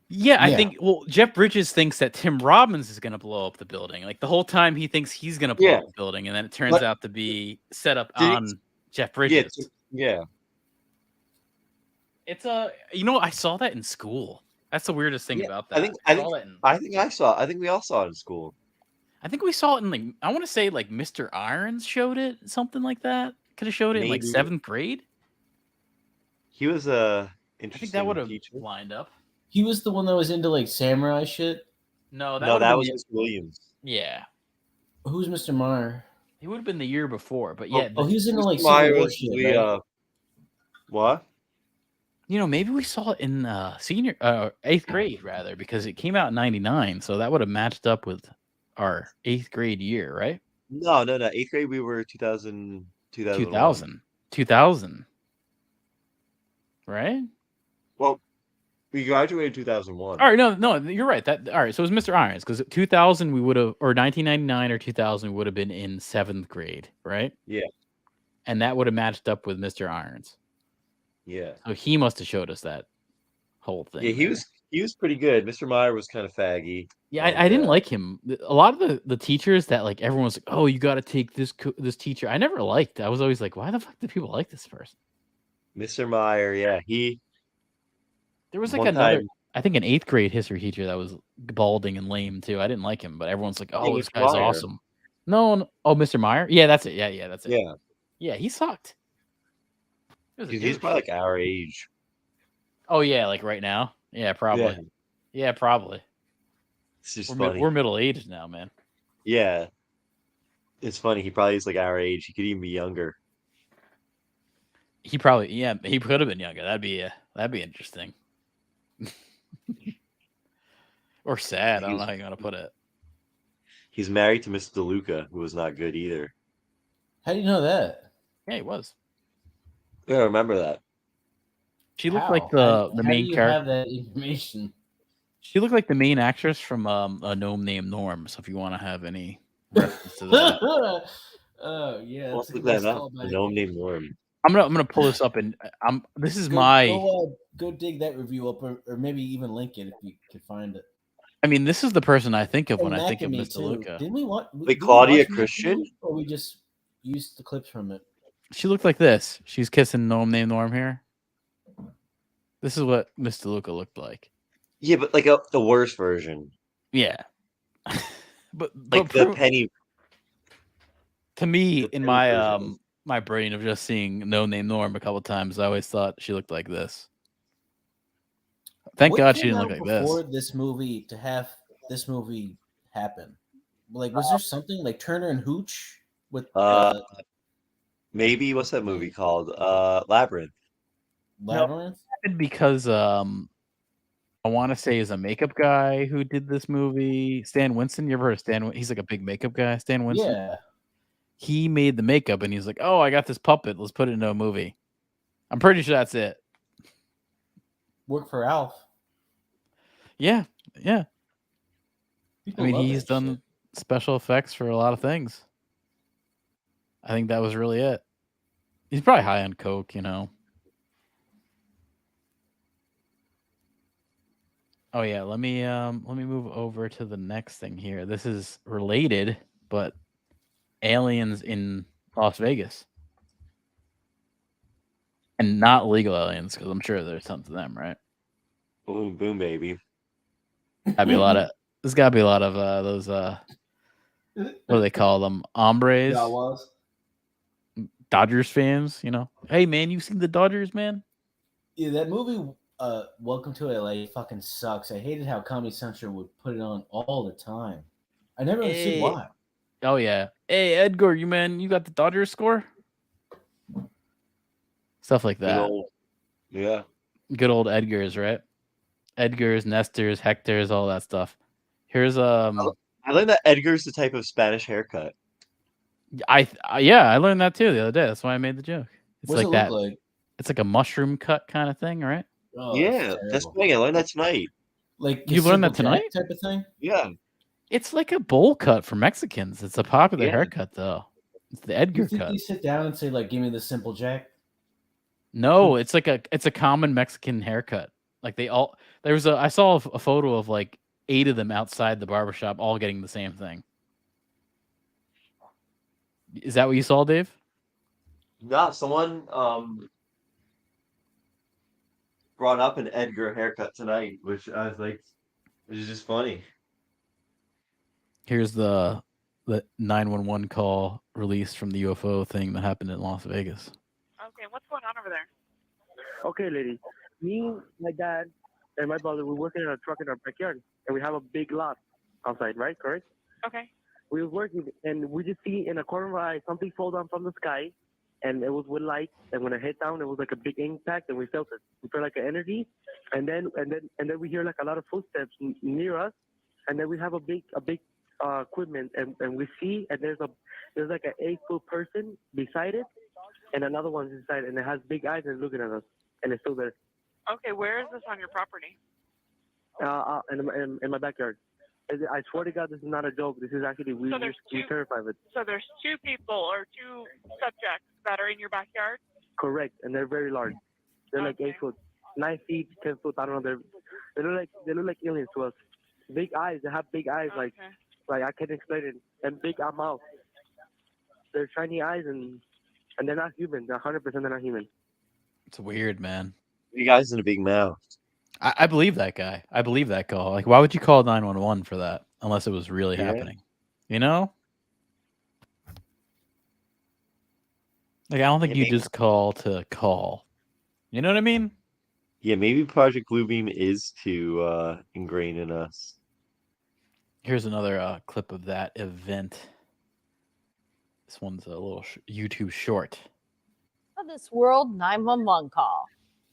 Yeah, I think. Well, Jeff Bridges thinks that Tim Robbins is going to blow up the building. Like the whole time, he thinks he's going to blow up the building, and then it turns out to be set up on Jeff Bridges. Yeah. It's I saw that in school. That's the weirdest thing about that. I think we all saw it in school. I think we saw it in like I want to say like Mr. Irons showed it, something like that. Could have showed it in like 7th grade. He was I think that would have lined up. He was the one that was into like samurai shit. No, that was Mr. Williams. Yeah. Who's Mr. Meyer? He would have been the year before, but yeah. He was into like Meyer was shit, right? What? Maybe we saw it in 8th grade rather, because it came out in '99, so that would have matched up with our 8th grade year, right? No. 8th grade we were 2000. 2000. Right? Well, we graduated 2001. All right, no, you're right. All right, so it was Mr. Irons, because 2000 we would have, or 1999 or 2000 we would have been in 7th grade, right? Yeah. And that would have matched up with Mr. Irons. Yeah. So he must have showed us that whole thing. Yeah, he was pretty good. Mr. Meyer was kind of faggy. Yeah, I didn't like him. A lot of the teachers that like everyone's like, oh, you got to take this teacher. I never liked. I was always like, why the fuck do people like this person? Mr. Meyer, yeah, There was like another, I think an 8th grade history teacher that was balding and lame too. I didn't like him, but everyone's like, oh, this guy's awesome. No, Mr. Meyer? Yeah, that's it. Yeah, that's it. Yeah, he sucked. He's probably like our age. Oh, yeah, like right now? Yeah, probably. Yeah, probably. It's just funny. We're middle-aged now, man. Yeah. It's funny. He probably is like our age. He could even be younger. He probably, he could have been younger. That'd be interesting. Or sad. I don't know how you're going to put it. He's married to Miss DeLuca, who was not good either. How do you know that? Yeah, he was. Yeah, I remember that. She looked like the main character. Have that information? She looked like the main actress from A Gnome Named Norm. So if you want to have any reference to that, oh yeah, let's look that up. A Gnome Named Norm. I'm gonna pull this up, and this is my. Go dig that review up, or maybe even link it if you can find it. I mean, this is the person I think of when I think of Miss DeLuca. Didn't we want like Claudia Christian, or we just used the clips from it? She looked like this. She's kissing Gnome Named Norm here. This is what Miss DeLuca looked like. Yeah, but like the worst version. Yeah, but the Penny. To me, in my my brain of just seeing Gnome Named Norm a couple times, I always thought she looked like this. Thank God she didn't look like this. Before this movie, to have this movie happen, like, was there something like Turner and Hooch with? Maybe what's that movie called? Labyrinth. Labyrinth. No, because I want to say is a makeup guy who did this movie. Stan Winston. You ever heard of Stan? He's like a big makeup guy. Stan Winston. Yeah. He made the makeup, and he's like, "Oh, I got this puppet. Let's put it into a movie." I'm pretty sure that's it. Work for Alf. Yeah. People I mean, love he's that done shit. special effects for a lot of things. I think that was really it. He's probably high on coke, you know. Oh yeah, let me move over to the next thing here. This is related, but aliens in Las Vegas. And not legal aliens, because I'm sure there's tons of them, right? Boom, boom, baby. Gotta be a lot of there's gotta be a lot of those what do they call them? Hombres. Jawas. Dodgers fans, you know. Hey man, you seen the Dodgers, man? Yeah, that movie, Welcome to LA, fucking sucks. I hated how Comedy Central would put it on all the time. I never understood why. Oh yeah. Hey Edgar, you got the Dodgers score? Stuff like that. Good old Edgars, right? Edgars, Nestors, Hectors, all that stuff. Here's I learned that Edgar's the type of Spanish haircut. I learned that too the other day. That's why I made the joke. It's What's like it that. look like? It's like a mushroom cut kind of thing, right? Oh, Yeah, that's funny. I learned that tonight. Like You learned that Simple tonight? Jack type of thing. Yeah. It's like a bowl cut for Mexicans. It's a popular Yeah. haircut though. It's the You Edgar think cut. you sit down and say like, "Give me the Simple Jack"? No, it's a common Mexican haircut. Like I saw a photo of like 8 of them outside the barbershop all getting the same thing. Is that what you saw, Dave? No, someone brought up an Edgar haircut tonight, which I was like, which is just funny. Here's the 911 call released from the UFO thing that happened in Las Vegas. Okay, what's going on over there? Okay, lady. Me, my dad, and my brother, we're working in a truck in our backyard, and we have a big lot outside, right? Correct? Okay. We were working, and we just see in a corner of our eye something fall down from the sky, and it was with light. And when it hit down, it was like a big impact, and we felt it. We felt like an energy, and then we hear like a lot of footsteps near us, and then we have a big equipment, and we see, and there's like an 8-foot person beside it, and another one's inside, and it has big eyes and looking at us, and it's still there. Okay, where is this on your property? In my backyard. I swear to God, this is not a joke. This is actually we're terrified of it. So there's 2 people or 2 subjects that are in your backyard? Correct, and they're very large. They're like 8 foot, 9 feet, 10 foot. I don't know. They look like aliens to us. Big eyes. They have big eyes, like I can't explain it. And big mouth. They're shiny eyes, and they're not human. They're 100% they're not human. It's weird, man. You guys in a big mouth. I believe that guy. I believe that call. Like, why would you call 911 for that unless it was really happening? You know? Like, I don't think you just call to call. You know what I mean? Yeah, maybe Project Bluebeam is to ingrain in us. Here's another clip of that event. This one's a little YouTube short. This World 911 call.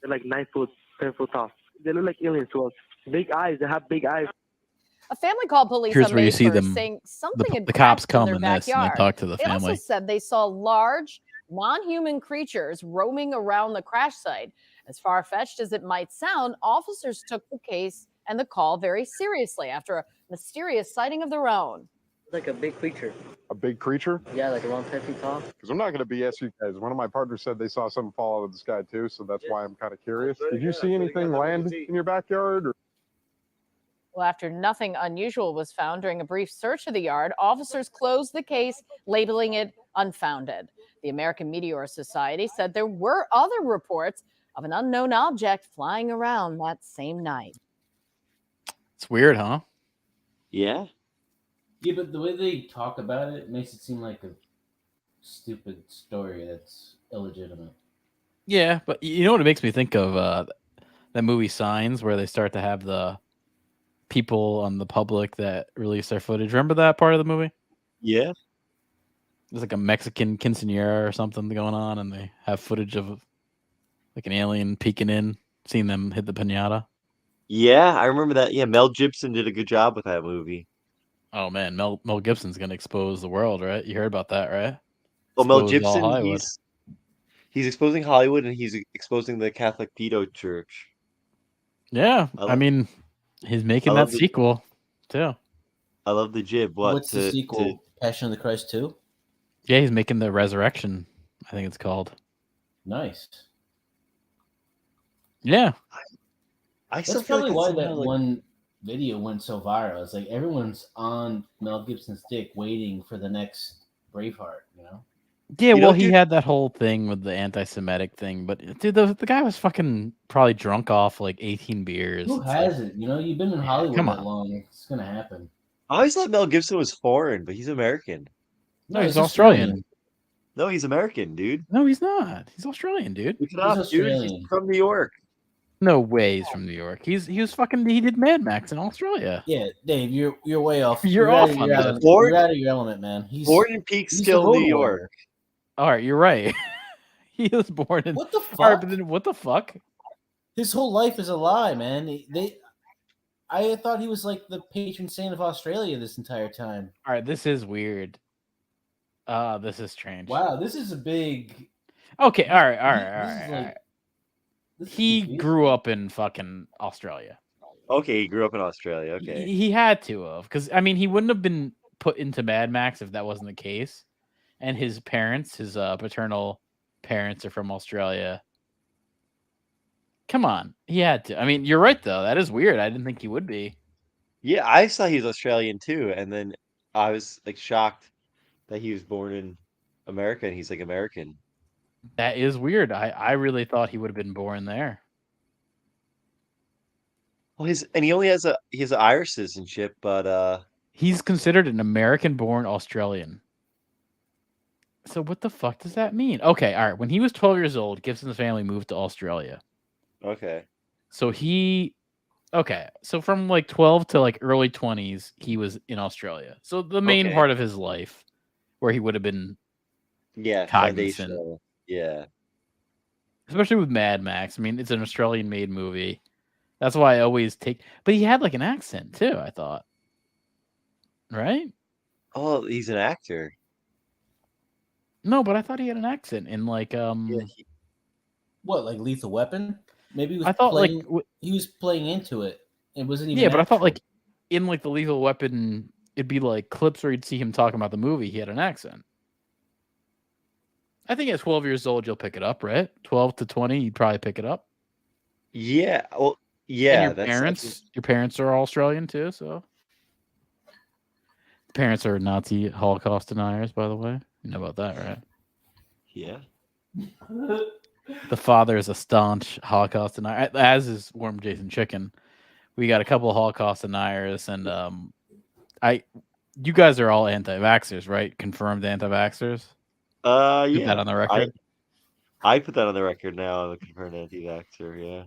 They're like 9 foot, 10 foot tall. They look like aliens to us. Big eyes. They have big eyes. A family called police Here's on where May you see 1st them. saying something had The cops crashed come in in their this and backyard. they talk to the They family. also said they saw large, non-human creatures roaming around the crash site. As far-fetched as it might sound, officers took the case and the call very seriously after a mysterious sighting of their own. Like a big creature. A big creature? Yeah, like around 10 feet tall. Because I'm not going to BS you guys. One of my partners said they saw something fall out of the sky too, so that's why I'm kind of curious. Did you see anything land in your backyard? Or? Well, after nothing unusual was found during a brief search of the yard, officers closed the case, labeling it unfounded. The American Meteor Society said there were other reports of an unknown object flying around that same night. It's weird, huh? Yeah. Yeah, but the way they talk about it makes it seem like a stupid story that's illegitimate. Yeah, but you know what it makes me think of? That movie Signs, where they start to have the people on the public that release their footage. Remember that part of the movie? Yeah. There's like a Mexican quinceañera or something going on, and they have footage of like an alien peeking in, seeing them hit the piñata. Yeah, I remember that. Yeah, Mel Gibson did a good job with that movie. Oh man, Mel Gibson's gonna expose the world, right? You heard about that, right? Well, Mel Expose all Gibson, Hollywood. he's exposing Hollywood, and he's exposing the Catholic pedo church. Yeah, I mean, he's making that sequel too. I I love the jib. What? What's the sequel? Passion of the Christ 2? Yeah, he's making the Resurrection. I think it's called. Nice. Yeah. That's probably why that one video went so viral. It's like everyone's on Mel Gibson's dick waiting for the next Braveheart, you know? Yeah, well, he had that whole thing with the anti-Semitic thing, but dude, the guy was fucking probably drunk off like 18 beers. Who hasn't? You know, you've been in Hollywood come that on. long. It's gonna happen. I always thought Mel Gibson was foreign, but he's American. No, he's Australian. No, he's American, dude. No, he's not. He's Australian, dude. Look it up, dude. He's from New York. No way he's from New York. He did Mad Max in Australia. Yeah, Dave, you're way off. You're off on that. You're out of your element, man. He's born in Peekskill, New York. All right, you're right. He was born in. What the fuck? All right, but then what the fuck? His whole life is a lie, man. I thought he was like the patron saint of Australia this entire time. All right, this is weird. This is strange. Wow, this is a big. Okay, all right. He grew up in fucking Australia. Okay, he grew up in Australia. Okay. He had to have, because I mean, he wouldn't have been put into Mad Max if that wasn't the case. And his parents, his paternal parents, are from Australia. Come on, he had to. I mean, you're right though. That is weird. I didn't think he would be. Yeah, I saw he was Australian too, and then I was like shocked that he was born in America and he's like American. That is weird. I really thought he would have been born there. Well, he only has an Irish citizenship, but he's considered an American-born Australian. So what the fuck does that mean? Okay, all right. When he was 12 years old, Gibson's family moved to Australia. Okay. So so from like 12 to like early 20s, he was in Australia. So the main part of his life where he would have been cognizant. Yeah. Especially with Mad Max. I mean, it's an Australian-made movie. That's why I always take... But he had like an accent too, I thought. Right? Oh, he's an actor. No, but I thought he had an accent in like... What, like Lethal Weapon? Maybe he was I thought playing, he was playing into it. It wasn't even. Yeah, but I thought like in like the Lethal Weapon, it'd be like clips where you'd see him talking about the movie. He had an accent. I think at 12 years old, you'll pick it up, right? 12 to 20, you'd probably pick it up. Yeah. Well, yeah. And your parents are Australian too, so. Parents are Nazi Holocaust deniers, by the way. You know about that, right? Yeah. The father is a staunch Holocaust denier, as is Warm Jason Chicken. We got a couple of Holocaust deniers, and you guys are all anti-vaxxers, right? Confirmed anti-vaxxers? Yeah. Put that on the record. I put that on the record now. I'm a confirmed anti-vaxxer, yeah.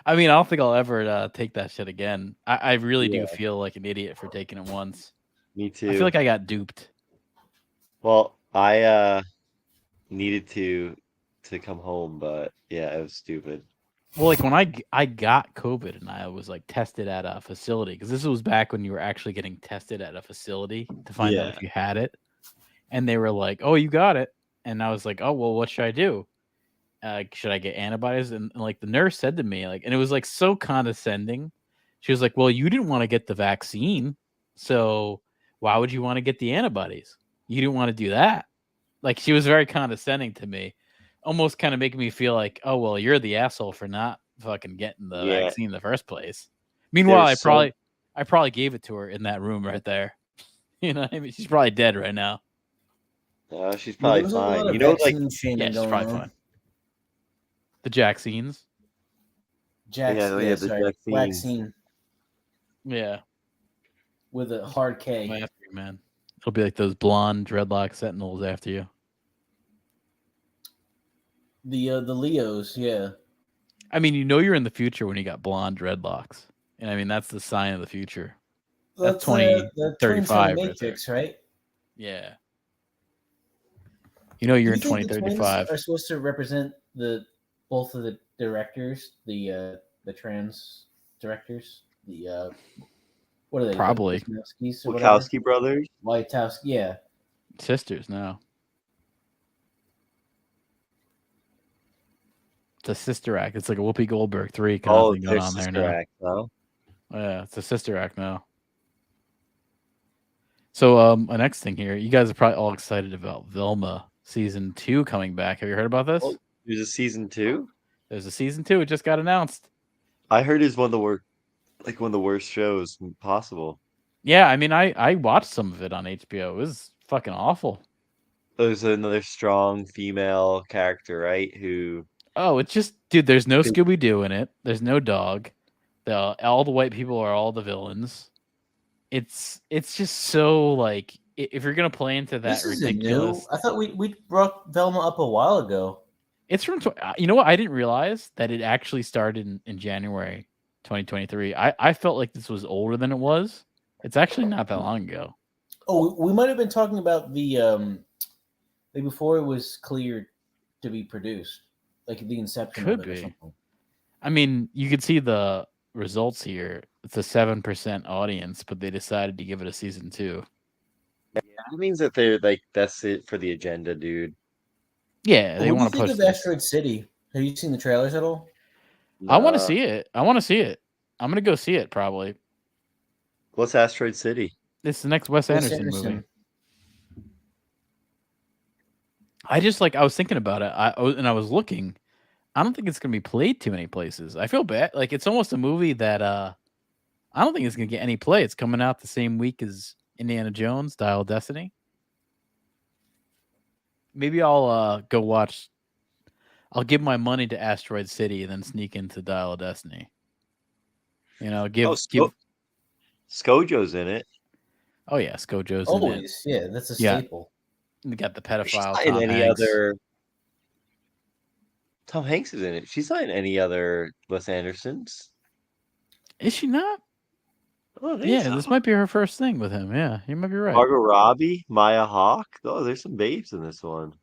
I mean, I don't think I'll ever take that shit again. I really do feel like an idiot for taking it once. Me too. I feel like I got duped. Well, I needed to come home, but yeah, it was stupid. Well, like when I got COVID and I was like tested at a facility, because this was back when you were actually getting tested at a facility to find out if you had it. And they were like, "Oh, you got it." And I was like, "Oh, well, what should I do? Should I get antibodies?" And like the nurse said to me, like, and it was like so condescending. She was like, "Well, you didn't want to get the vaccine, so why would you want to get the antibodies? You didn't want to do that." Like she was very condescending to me, almost kind of making me feel like, "Oh, well, you're the asshole for not fucking getting the vaccine in the first place." Meanwhile, I probably gave it to her in that room right there. You know, I mean, she's probably dead right now. She's probably fine. You know, like she's probably fine. The vaccines. Vaccine. Yeah. With a hard K. Man. It'll be like those blonde dreadlock sentinels after you. The Leos, yeah. I mean, you know you're in the future when you got blonde dreadlocks. And I mean, that's the sign of the future. That's 2035. Matrix, right? Yeah. You know you're in Do you think 2035. The are supposed to represent both of the directors, the trans directors, what are they? Probably. Wachowski brothers. Wachowski, yeah. Sisters now. It's a sister act. It's like a Whoopi Goldberg 3 kind of thing going on there now. Act, though. Yeah, it's a sister act now. So, my next thing here, you guys are probably all excited about Velma season 2 coming back. Have you heard about this? Oh, there's a season 2? There's a season 2. It just got announced. I heard it's one of the worst shows possible. Yeah, I mean, I watched some of it on HBO. It was fucking awful. There's another strong female character, right? Who? Oh, it's just, dude. There's no Scooby Doo in it. There's no dog. All the white people are all the villains. It's just so like, if you're gonna play into that This isn't ridiculous. new. I thought we brought Velma up a while ago. It's from. You know what? I didn't realize that it actually started in January 2023. I felt like this was older than it was. It's actually not that long ago. Oh, we might have been talking about the before it was cleared to be produced, like the inception Could of it or be. something. I mean, you could see the results here. It's a 7% audience, but they decided to give it a season 2. Yeah, that means that they're like, that's it for the agenda, dude. Yeah, they What want do to you push think of this. Asteroid City? Have you seen the trailers at all? I want to see it. I'm gonna go see it probably. What's Asteroid City? It's the next Wes Wes Anderson movie. Anderson. I was thinking about it. I was looking. I don't think it's gonna be played too many places. I feel bad. Like, it's almost a movie that I don't think it's gonna get any play. It's coming out the same week as Indiana Jones, Dial of Destiny. Maybe I'll go watch. I'll give my money to Asteroid City and then sneak into Dial of Destiny. You know, give. Skojo's in it. Oh yeah, Skojo's in it. Always, yeah, that's a staple. You got the She's pedophile not in Tom any Hanks. other. Tom Hanks is in it. She's not in any other Wes Andersons. Is she not? Oh, I think Yeah, so. this might be her first thing with him. Yeah, you might be right. Margot Robbie, Maya Hawke. Oh, there's some babes in this one.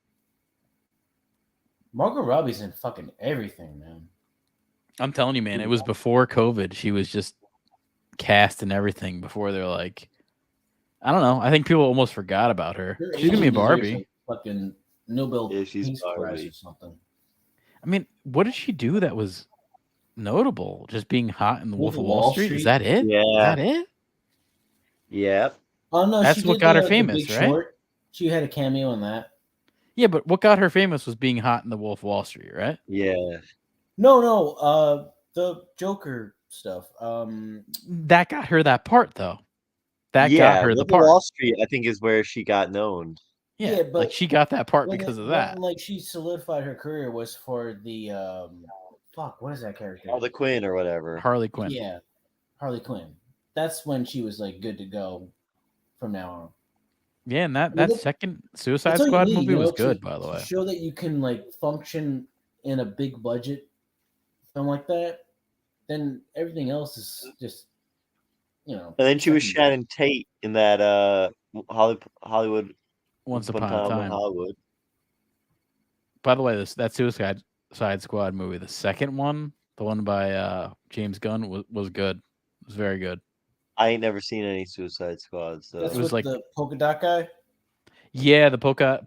Margot Robbie's in fucking everything, man. I'm telling you, man, it was before COVID. She was just cast and everything before they're like, I don't know. I think people almost forgot about her. Her She's gonna be a agent deserves Barbie. a fucking Nobel Yeah, she's Peace Prize Barbie. or something. I mean, what did she do that was notable? Just being hot in the Wolf of Wall Street? Is that it? Yeah. Is that it? Yeah. Oh no, That's she what did got her The famous, Big right? Short. She had a cameo in that. Yeah, but what got her famous was being hot in the Wolf of Wall Street, right? Yeah. No, the Joker stuff. That got her that part, though. That yeah, got her the Wolf of part. Wall Street, I think, is where she got known. Yeah, but like she got that part when because of when, that. like she solidified her career was for the what is that character? Harley Quinn or whatever. Harley Quinn. Yeah, Harley Quinn. That's when she was like good to go from now on. Yeah, and that Well, second Suicide That's all you Squad need, movie you know, was to- good, by the to way. show that you can like function in a big budget film like that, then everything else is just, And then she was Shannon Tate in that Hollywood Once Upon a in Time. Hollywood. By the way, that Suicide Squad movie, the second one, the one by James Gunn, was good. It was very good. I ain't never seen any Suicide Squad, so That's It was with like- the polka dot guy. Yeah, the polka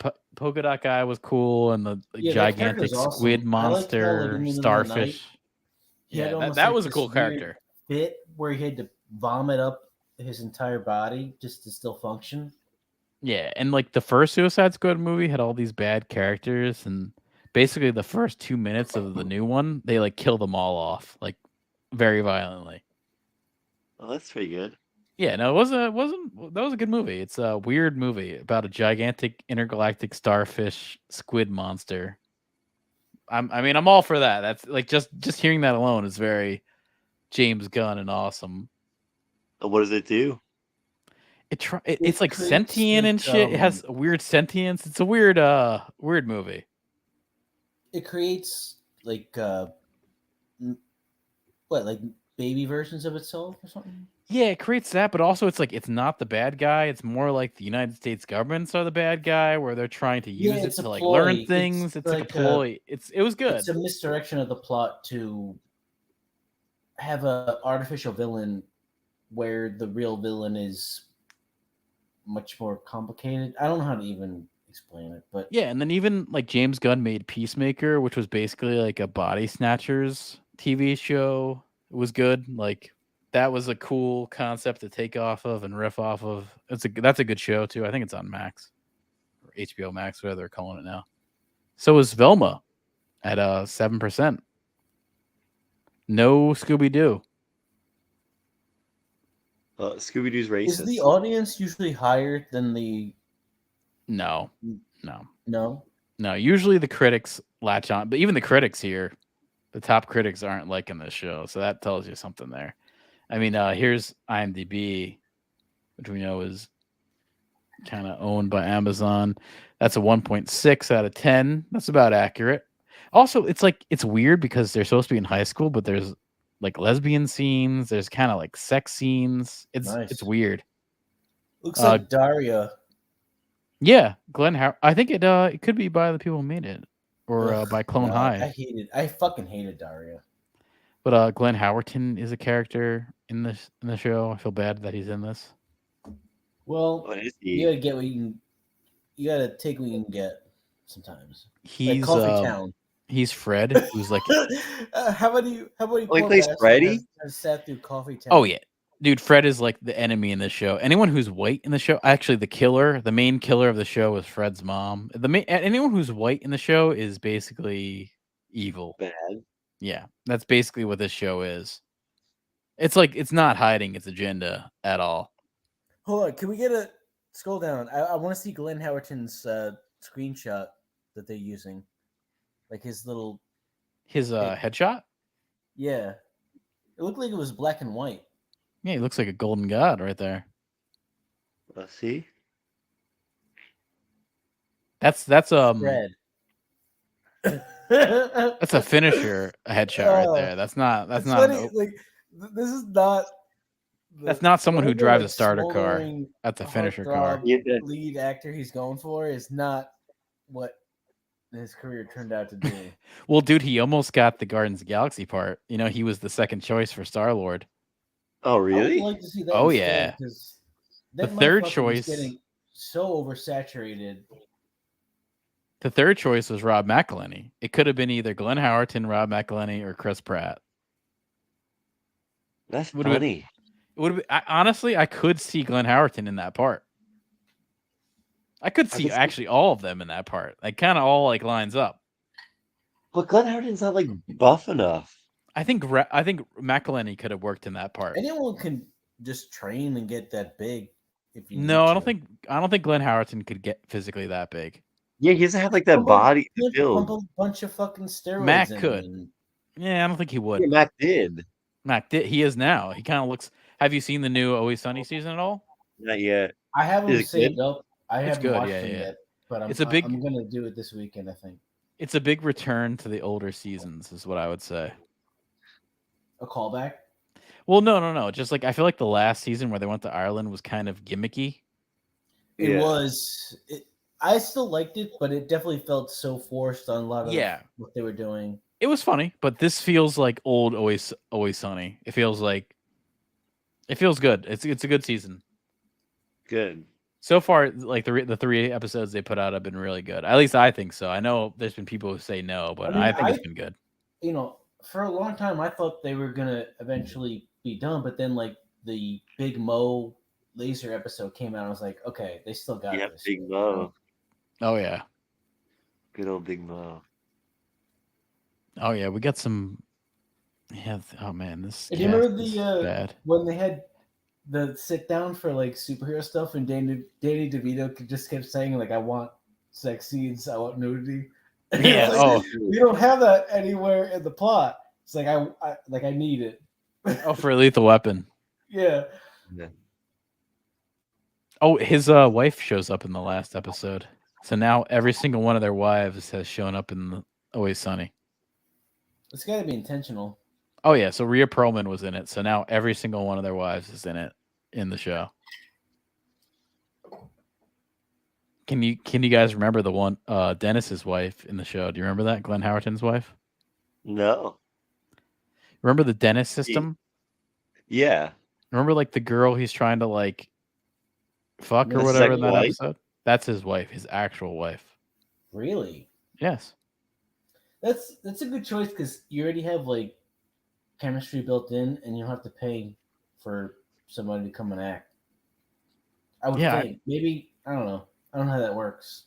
dot guy was cool, and the Yeah, that gigantic character's awesome. squid I liked how, like, monster, in the middle of the starfish. He had Yeah, almost, that like, was a this cool weird character. Bit where he had to vomit up his entire body just to still function. Yeah, and like the first Suicide Squad movie had all these bad characters, and basically the first 2 minutes of the new one, they like kill them all off, like very violently. Oh, that's pretty good. Yeah, no, that was a good movie. It's a weird movie about a gigantic intergalactic starfish squid monster. I'm all for that. That's like just hearing that alone is very James Gunn and awesome. What does it do? It's like creates, sentient and like, shit. It has a weird sentience. It's a weird movie. It creates like like baby versions of itself or something. Yeah, it creates that, but also it's not the bad guy. It's more like the United States governments are the bad guy, where they're trying to use it it's a to like ploy. learn things. It's like a ploy. It was good. It's a misdirection of the plot to have a artificial villain where the real villain is much more complicated. I don't know how to even explain it, but Yeah, and then even like James Gunn made Peacemaker, which was basically like a body snatchers TV show. It was good. Like that was a cool concept to take off of and riff off of. That's a good show too. I think it's on Max or HBO Max, whatever they're calling it now. So is Velma at 7%. No Scooby Doo. Scooby Doo's racist. Is the audience usually higher than the? No. No. Usually the critics latch on, but even the critics here, the top critics aren't liking this show, so that tells you something there. I mean, here's IMDb, which we know is kind of owned by Amazon. That's a 1.6 out of 10. That's about accurate. Also, it's weird because they're supposed to be in high school, but there's like lesbian scenes. There's kind of like sex scenes. It's weird. Looks like Daria. Yeah, Glenn Howard. I think it could be by the people who made it, or by Clone High. I fucking hated Daria. But Glenn Howerton is a character in the show. I feel bad that he's in this. Well, you gotta get what you can. You gotta take what you can get. Sometimes He's like Coffee Town. He's Fred, who's like. How many? He plays Freddy. Has sat through Coffee Town. Oh yeah, dude, Fred is like the enemy in this show. Anyone who's white in the show, actually, the main killer of the show is Fred's mom. Anyone who's white in the show is basically evil. Bad. Yeah, that's basically what this show is. It's not hiding its agenda at all. Hold on, can we get a scroll down? I want to see Glenn Howerton's screenshot that they're using, like his headshot. Yeah, it looked like it was black and white. Yeah, he looks like a golden god right there. Let's see. That's Red. That's a finisher headshot right there. That's not. Funny, like this is not. That's not someone who drives a starter car. That's a finisher car. Lead actor he's going for is not what his career turned out to do. Well, dude, he almost got the Guardians of the Galaxy part. You know, he was the second choice for Star-Lord. Oh, really? I would like to see that. Oh, instead, yeah. The third choice. Getting so oversaturated. The third choice was Rob McElhenney. It could have been either Glenn Howerton, Rob McElhenney, or Chris Pratt. That's funny. Honestly, I could see Glenn Howerton in that part. I could see actually all of them in that part. Like kind of all like lines up. But Glenn Howerton's not like buff enough. I think McElhenney could have worked in that part. Anyone can just train and get that big. If you no, I don't think Glenn Howerton could get physically that big. Yeah, he doesn't have like that body to build. Pump a bunch of fucking steroids. Mac could. Yeah, I don't think he would. Yeah, Mac did. He is now. He kind of looks. Have you seen the new Always Sunny season at all? Not yet. I haven't saved up. I haven't good, watched yeah, it yeah. yet, but I'm gonna do it this weekend. I think it's a big return to the older seasons, is what I would say. A callback? Well, no. Just like I feel like the last season where they went to Ireland was kind of gimmicky. It was. I still liked it, but it definitely felt so forced on a lot of what they were doing. It was funny, but this feels like old Always Sunny. It feels good. It's a good season. Good. So far, like the 3 episodes they put out have been really good. At least I think so. I know there's been people who say no, but I think it's been good. You know, for a long time, I thought they were gonna eventually be done, but then like the Big Mo laser episode came out, I was like, okay, they still got this. Big Mo. Oh yeah, good old Big Mo. Oh yeah, we got some. Yeah. Oh man, this. Do you remember the when they had the sit down for like superhero stuff, and Danny DeVito just kept saying like, "I want sex scenes, I want nudity." Yeah. Like, we don't have that anywhere in the plot. It's like I need it. Oh, for Lethal Weapon. Yeah. Oh, his wife shows up in the last episode. So now every single one of their wives has shown up in the Always Sunny. It's got to be intentional. Oh yeah, so Rhea Perlman was in it. So now every single one of their wives is in it in the show. Can you guys remember the one Dennis's wife in the show? Do you remember that? Glenn Howerton's wife? No. Remember the Dennis system? Yeah. Remember like the girl he's trying to like fuck or whatever in that episode? That's his wife, his actual wife. Really? Yes. That's a good choice because you already have like chemistry built in, and you don't have to pay for somebody to come and act. I would Yeah. think. Maybe, I don't know. I don't know how that works.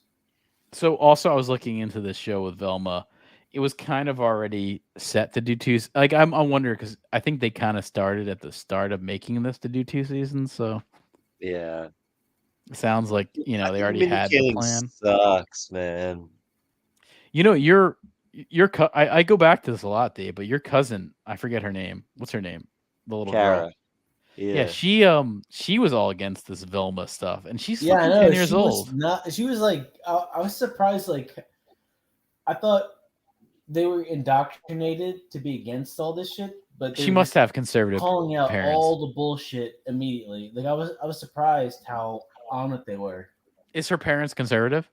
So also, I was looking into this show with Velma. It was kind of already set to do two. Like I wonder because I think they kind of started at the start of making this to do 2 seasons. So Yeah. it sounds like they already had the plan. Sucks, man. Your I go back to this a lot, Dave. But your cousin, I forget her name. What's her name? The little girl. Yeah. She was all against this Velma stuff, and she's Yeah, I fucking know. 10 years she old. She was like, I was surprised. Like, I thought they were indoctrinated to be against all this shit, but She must have conservative calling out parents. all the bullshit immediately. Like, I was surprised how on it they were. Is her parents conservative?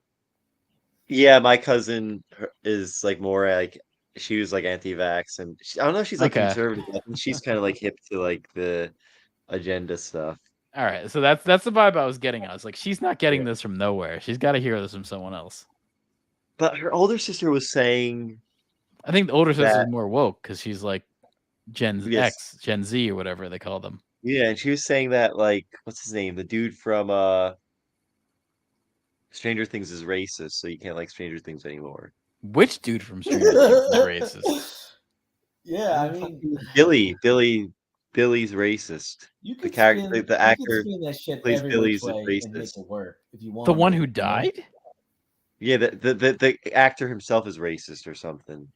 Yeah, my cousin is like more like she was like anti-vax, and I don't know if she's like Okay. conservative. I think she's kind of like hip to like the agenda stuff. All right, so that's the vibe I was getting. I was like, she's not getting this from nowhere. She's got to hear this from someone else. But her older sister was saying, I think the older sister that- is more woke because she's like Gen Yes. X, Gen Z, or whatever they call them. yeah, and she was saying that like what's his name, the dude from Stranger Things is racist, so you can't like Stranger Things anymore. Which dude from Stranger Things is racist? Yeah, I mean, Billy's racist. you The could character, spin- the you actor could spin that shit plays every Billy's which is way and make racist. it work if you want. The one who died? Yeah, the actor himself is racist or something,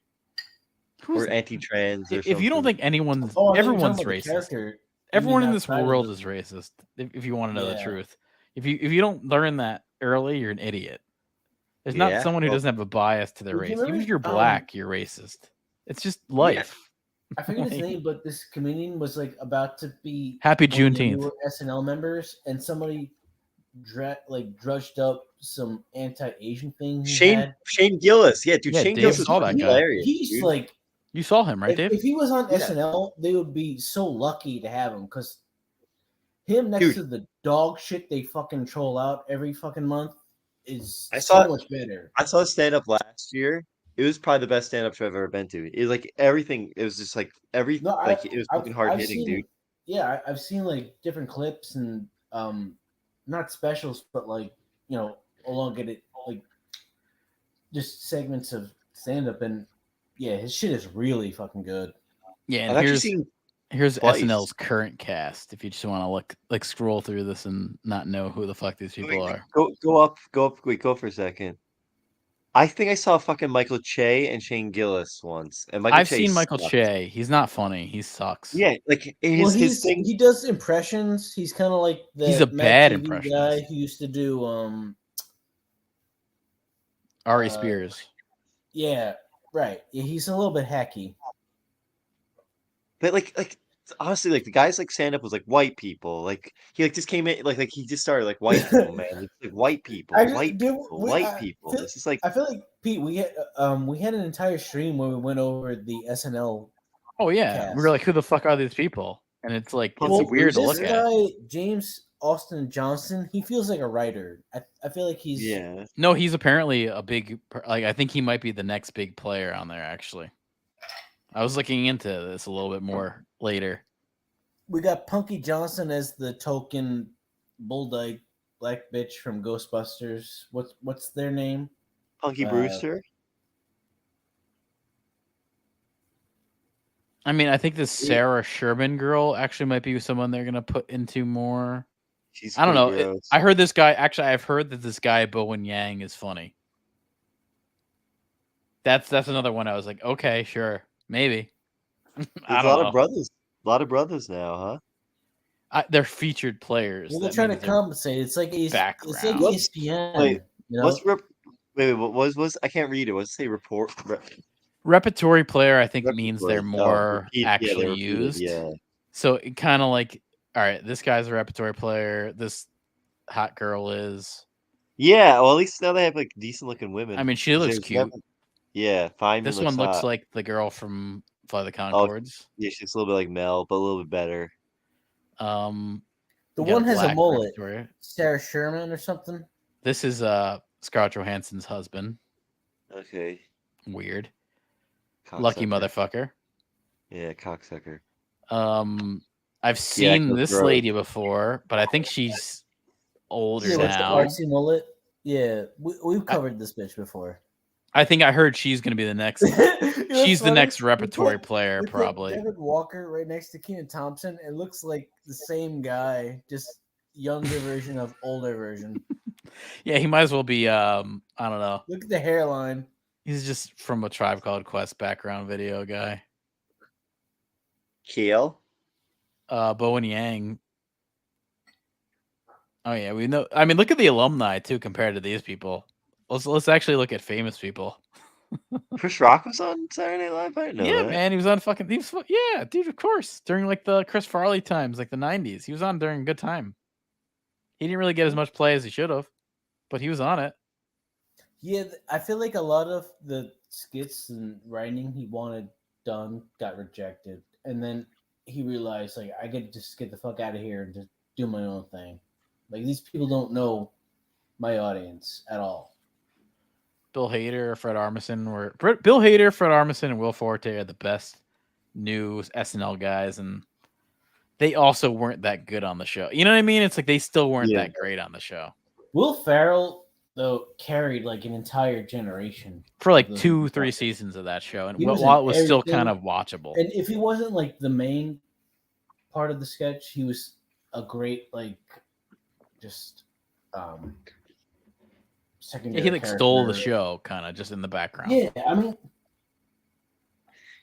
or anti-trans or something. If you don't think everyone's racist, everyone in this world is racist. If you want to know the Yeah. truth, if you don't learn that early, you're an idiot. There's not Yeah, someone who well- doesn't have a bias to their Well, do you race. Even if remember, you're black, you're racist. It's just life. I forget his Like- name, but this comedian was like about to be Happy one of the Juneteenth. newer SNL members, and somebody drudged up some anti-Asian thing. He Shane had. Gillis, yeah, dude, Yeah, Shane Dave Gillis is saw that fucking guy. hilarious. He's dude. like, You saw him, right, Dave? if he was on Yeah. SNL, they would be so lucky to have him because him next Dude. to the dog shit they fucking troll out every fucking month is I saw so much better. I saw a stand-up last year. It was probably the best stand-up show I've ever been to. It was like everything. It was just like it was fucking hard hitting, seen, dude. Yeah, I've seen like different clips and not specials, but like elongated like just segments of stand up, and yeah, his shit is really fucking good. Yeah, and I've actually here's seen here's twice. SNL's current cast. If you just want to like scroll through this and not know who the fuck these people are. Go up. Wait, go for a second. I think I saw fucking Michael Che and Shane Gillis once, and Michael I've Che seen Michael sucks. Che. He's not funny. He sucks. Yeah, like Well, his thing. he does impressions. He's kind of like the He's a Mad bad TV impressionist. guy who used to do Ari Spears. yeah, right. Yeah, he's a little bit hacky. But like honestly, like the guys like stand up was like white people. Like he like just came in like he just started like white people, man. It's like white people, white people. It's just like I feel like Pete. We had an entire stream where we went over the SNL. Oh yeah, cast. we were like, who the fuck are these people? And it's like it's weird to look this at. guy, James Austin Johnson, he feels like a writer. I feel like he's No, he's apparently a big. I think he might be the next big player on there. Actually, I was looking into this a little bit more later. We got Punky Johnson as the token bull-dyke black bitch from Ghostbusters. What's their name? Punky Brewster. I mean, I think this Sarah Sherman girl actually might be someone they're gonna put into more. She's I don't know. pretty gross. I heard this guy. Actually, I've heard that this guy Bowen Yang is funny. That's another one. I was like, okay, sure, maybe. There's I a don't lot know. of brothers. A lot of brothers now, huh? They're featured players. Well, they're That trying to means they're compensate. It's like background. ESPN. Wait, you know? what was I can't read it. What's it say? Repertory player. I think means they're Repertory. Oh, more repeat- yeah, actually they're repeated, used. yeah. So it kind of like, all right, this guy's a repertory player. This hot girl is. Yeah, well, at least now they have like decent looking women. I mean, she looks There's cute. never- yeah, fine. This one looks like the girl from Fly the Conchords. Yeah, she's a little bit like Mel, but a little bit better. The we got one has a black mullet. repertory. Sarah Sherman or something. This is Scarlett Johansson's husband. Okay. Weird. Lucky Cocksucker. motherfucker. Yeah, cocksucker. I've seen this lady before, but I think she's older now. Artsy mullet. Yeah, we've covered this bitch before. I think I heard she's going to be the next. She's the next repertory player, probably. David Walker right next to Kenan Thompson. It looks like the same guy, just younger version of older version. Yeah, he might as well be. I don't know. Look at the hairline. He's just from a Tribe Called Quest background video guy. Keel. Bowen Yang. Oh yeah, we know. I mean, look at the alumni too compared to these people. Let's actually look at famous people. Chris Rock was on Saturday Night Live. I didn't know Yeah, that. man, he was on fucking. Yeah, dude, of course. During like the Chris Farley times, like the '90s, he was on during a good time. He didn't really get as much play as he should have, but he was on it. Yeah, I feel like a lot of the skits and writing he wanted done got rejected, and then he realized like I could just get the fuck out of here and just do my own thing. Like these people don't know my audience at all. Bill Hader, Fred Armisen, and Will Forte are the best new SNL guys, and they also weren't that good on the show. You know what I mean? It's like they still weren't that great on the show. Will Ferrell though carried like an entire generation for like 2-3 seasons of that show, and while it was still kind of watchable. And if he wasn't like the main part of the sketch, he was a great like just secondary. He like stole the show kind of just in the background. Yeah, I mean,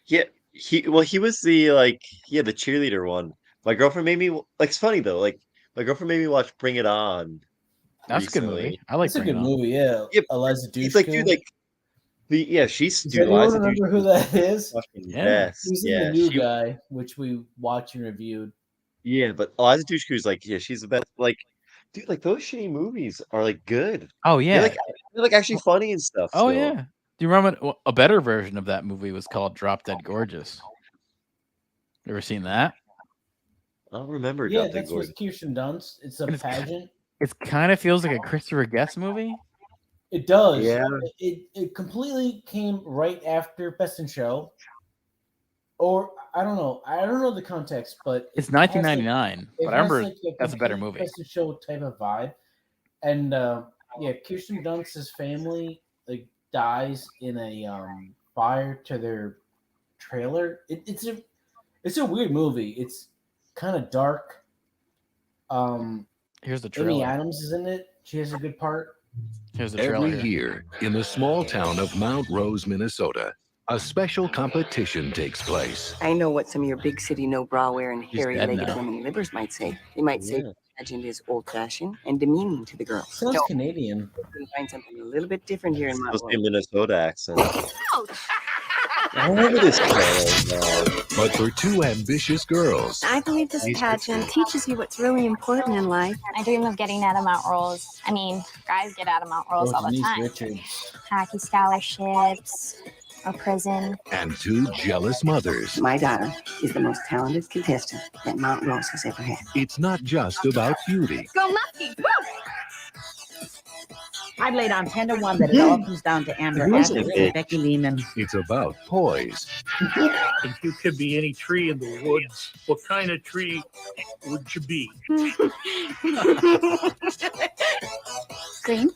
yeah, he was the the cheerleader one. My girlfriend made me like. It's funny though, like my girlfriend made me watch Bring It On. That's recently. A good movie. I like. It's a good movie. Yeah, Eliza Dushku. He's like, dude, like she's. Does anyone remember who that is? Yes, he's the new guy, which we watched and reviewed. Yeah, but Eliza Dushku is like, she's the best. Like, dude, like those shitty movies are like good. Oh yeah, they're like actually funny and stuff. Oh yeah. Do you remember a better version of that movie was called Drop Dead Gorgeous? You ever seen that? I don't remember. Yeah, that's with Kirsten Dunst. It's a pageant. It kind of feels like a Christopher Guest movie. It does. Yeah. It completely came right after Best in Show. Or I don't know. I don't know the context, but it's 1999. But I remember that's a better movie. Best in Show type of vibe. And Kirsten Dunst's family like dies in a fire to their trailer. It's a weird movie. It's kind of dark. Here's the trailer. Amy Adams is in it. She has a good part. Here's the trailer. Every year in the small town of Mount Rose, Minnesota, a special competition takes place. I know what some of your big city no-bra wearing hairy-legged women livers might say. They might say the pageant is old-fashioned and demeaning to the girls. Sounds Canadian. We can find something a little bit different here in Mount Rose. Minnesota accent. I remember this trailer. But for two ambitious girls, I believe this pageant teaches you what's really important in life. I dream of getting out of Mount Rolls. I mean, guys get out of Mount Rolls all the time. Hockey scholarships, a prison. And two jealous mothers. My daughter is the most talented contestant that Mount Rose has ever had. It's not just about beauty. Go Muskie! I'd laid on 10-1 that it all comes down to Amber Atkins and Becky Lehman. It's about poise. If you could be any tree in the woods, what kind of tree would you be? Green.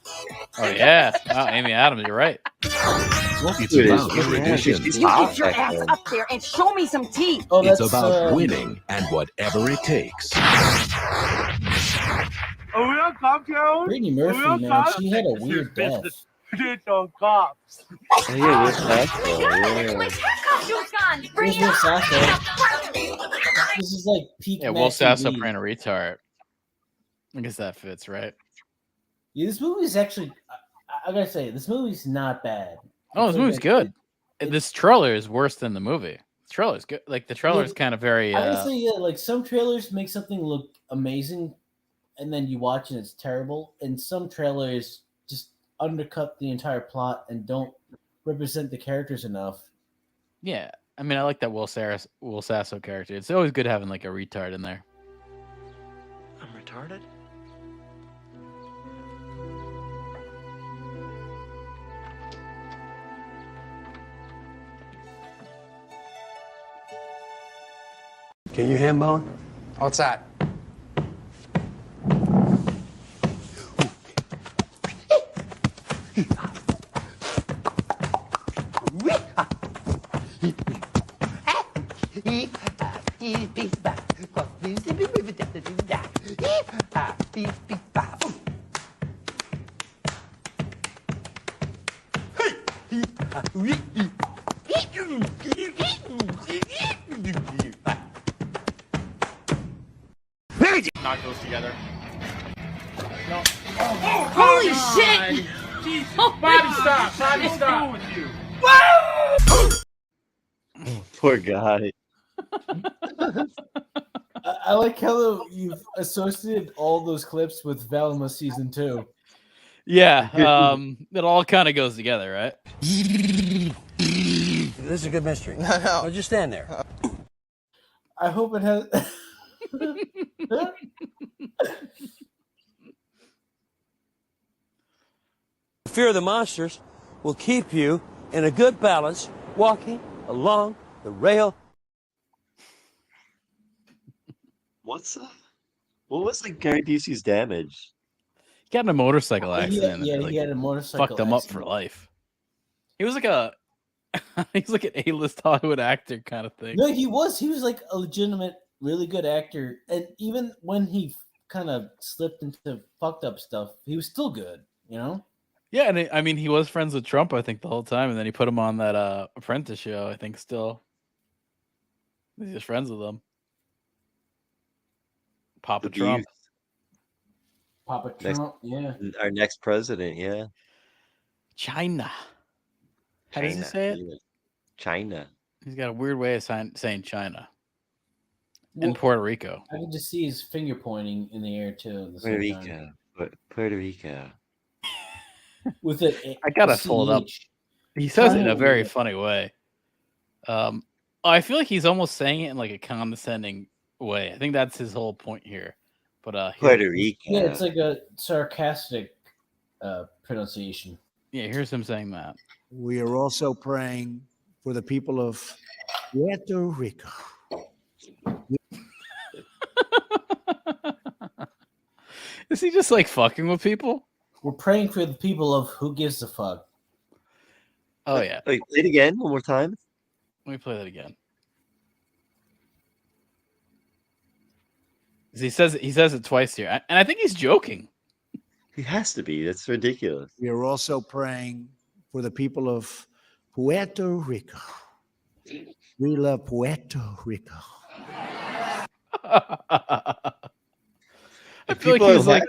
Oh yeah, wow, Amy Adams, you're right. It's about erudition. You get your ass up there and show me some teeth. Oh, it's about winning and whatever it takes. Are we on Cop Town? Brittany Murphy, man, she had a weird death. It's on cops. Oh, yeah, where's Sasha? My hair costume's gone. Bring it Will up. Sasso. This is like peak. Yeah, Will Sasso playing a retard. I guess that fits, right? Yeah, this movie's actually. I gotta say, this movie's not bad. Oh, this movie's good. This trailer is worse than the movie. The trailer is good. Like the trailer is kind of very. Honestly, yeah, like some trailers make something look amazing, and then you watch and it's terrible. And some trailers just undercut the entire plot and don't represent the characters enough. Yeah, I mean, I like that Will Sasso character. It's always good having like a retard in there. I'm retarded. Can you handbone? What's that? Knock those together. No. Holy shit! Jesus. Bobby, stop! Bobby, stop! With you. Poor guy. I like how you've associated all those clips with Velma season 2. Yeah, it all kind of goes together, right? This is a good mystery. No, just stand there. I hope it has. Fear of the monsters will keep you in a good balance walking along the rail. What was like Gary Busey's damage? He got in a motorcycle accident. He had a motorcycle fucked him up for accident. life. He was like he's like an A-list Hollywood actor kind of thing. No, he was like a legitimate, really good actor. And even when he kind of slipped into fucked up stuff, he was still good, you know? Yeah, and I mean, he was friends with Trump, I think, the whole time, and then he put him on that Apprentice show. I think still, he's just friends with him. Papa Trump. Papa Trump, yeah. Our next president, yeah. China. How does he say it? China. He's got a weird way of saying China. In Puerto Rico. I can just see his finger pointing in the air too. Puerto Rico. Puerto Rico. With it, I gotta pull it up. He says it in a very funny way. I feel like he's almost saying it in like a condescending way. I think that's his whole point here. But Puerto Rico. Yeah, it's like a sarcastic pronunciation. Yeah, here's him saying that. We are also praying for the people of Puerto Rico. Is he just like fucking with people? We're praying for the people of Who Gives a Fuck. Oh yeah. Wait, play it again one more time. Let me play that again. He says it twice here, and I think he's joking. He has to be. That's ridiculous. We are also praying for the people of Puerto Rico. We love Puerto Rico. I feel like he's like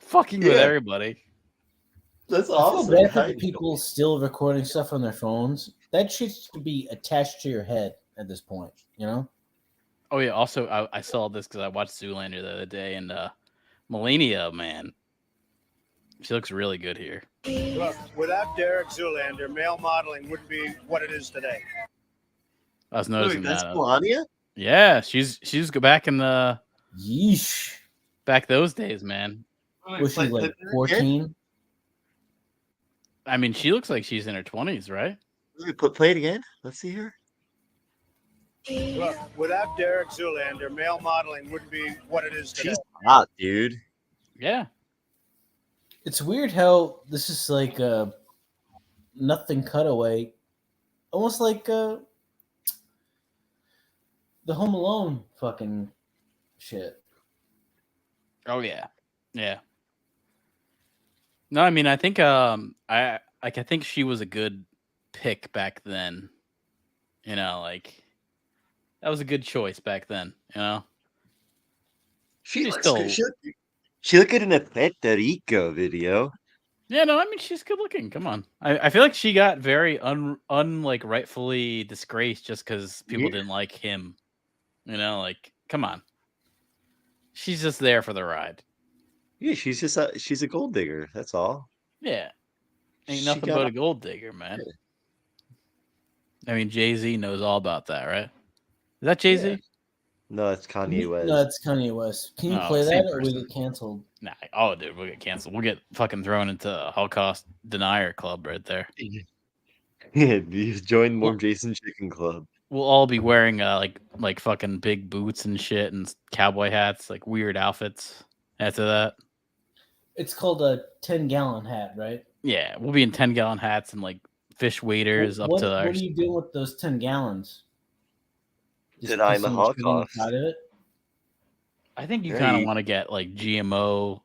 fucking with everybody. That's awesome. I feel bad that people still recording stuff on their phones. That shit should be attached to your head at this point, you know? Oh yeah. Also, I saw this because I watched Zoolander the other day, and Melania, man, she looks really good here. Look, without Derek Zoolander, male modeling wouldn't be what it is today. I was noticing That's that. Melania? Yeah, she's back in the yeesh. Back those days, man. Was she like 14? I mean, she looks like she's in her 20s, right? Play it again. Let's see her. Look, without Derek Zoolander, male modeling wouldn't be what it is today. She's hot, dude. Yeah. It's weird how this is like a nothing cutaway. Almost like the Home Alone fucking shit. Oh yeah. Yeah. No, I mean, I think I think she was a good pick back then. You know, like that was a good choice back then, you know. She's still she looked good in a Puerto Rico video. Yeah, no, I mean she's good looking. Come on. I feel like she got very like rightfully disgraced just because people didn't like him. You know, like come on. She's just there for the ride. Yeah, she's a gold digger. That's all. Yeah. Ain't nothing but a gold digger, man. I mean, Jay-Z knows all about that, right? Is that Jay-Z? Yeah. No, it's Kanye West. No, it's Kanye West. Can you play that or we get canceled? Nah, oh, dude, we'll get canceled. We'll get fucking thrown into a Holocaust denier club right there. Yeah, you join more Jason Chicken Club. we'll all be wearing like fucking big boots and shit and cowboy hats, like weird outfits. After that, It's called a 10-gallon hat, right? yeah, we'll be in 10-gallon hats and like fish waders up to our. What are you doing with those 10 gallons? Denying the Holocaust. Out of it? I think you kind of want to get like GMO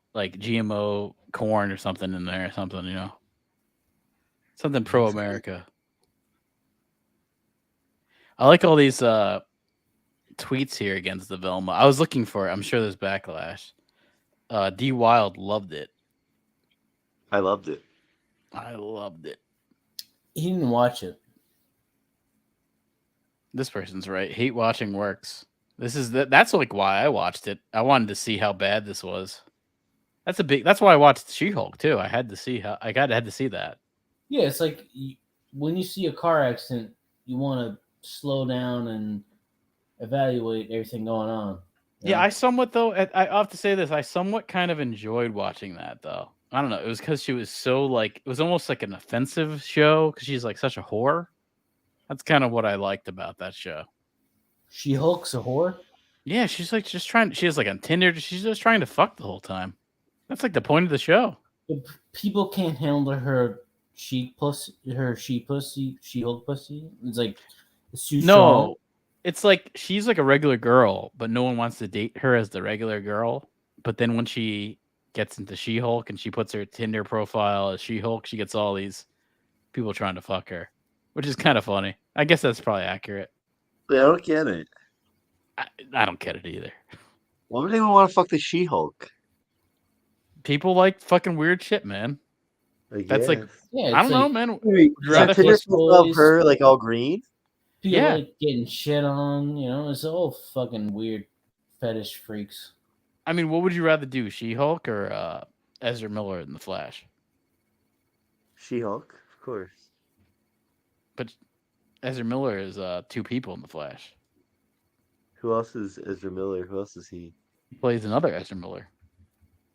corn or something in there or something, you know, something pro America. I like all these tweets here against the Velma. I was looking for it. I'm sure there's backlash. D Wild loved it. I loved it. I loved it. He didn't watch it. This person's right. Hate watching works. That's like why I watched it. I wanted to see how bad this was. That's why I watched She-Hulk too. I had to see had to see that. Yeah, it's like when you see a car accident, you want to slow down and evaluate everything going on. Yeah, I somewhat though. I have to say this. I somewhat kind of enjoyed watching that though. I don't know. It was because she was so like it was almost like an offensive show because she's like such a whore. That's kind of what I liked about that show. She-Hulk's a whore? Yeah, she's like just trying. She was like on Tinder. She's just trying to fuck the whole time. That's like the point of the show. But people can't handle her She-Hulk pussy. It's like it's too strong. It's like she's like a regular girl, but no one wants to date her as the regular girl. But then when she gets into She-Hulk and she puts her Tinder profile as She-Hulk, she gets all these people trying to fuck her, which is kind of funny. I guess that's probably accurate. Yeah, I don't get it. I don't get it either. Why would anyone want to fuck the She-Hulk? People like fucking weird shit, man. That's like, I don't know, man. Wait, Tinder profile of her like all green? People like getting shit on, you know, it's all fucking weird fetish freaks. I mean, what would you rather do, She-Hulk or Ezra Miller in The Flash? She-Hulk, of course. But Ezra Miller is two people in The Flash. Who else is Ezra Miller? Who else is he? He plays another Ezra Miller.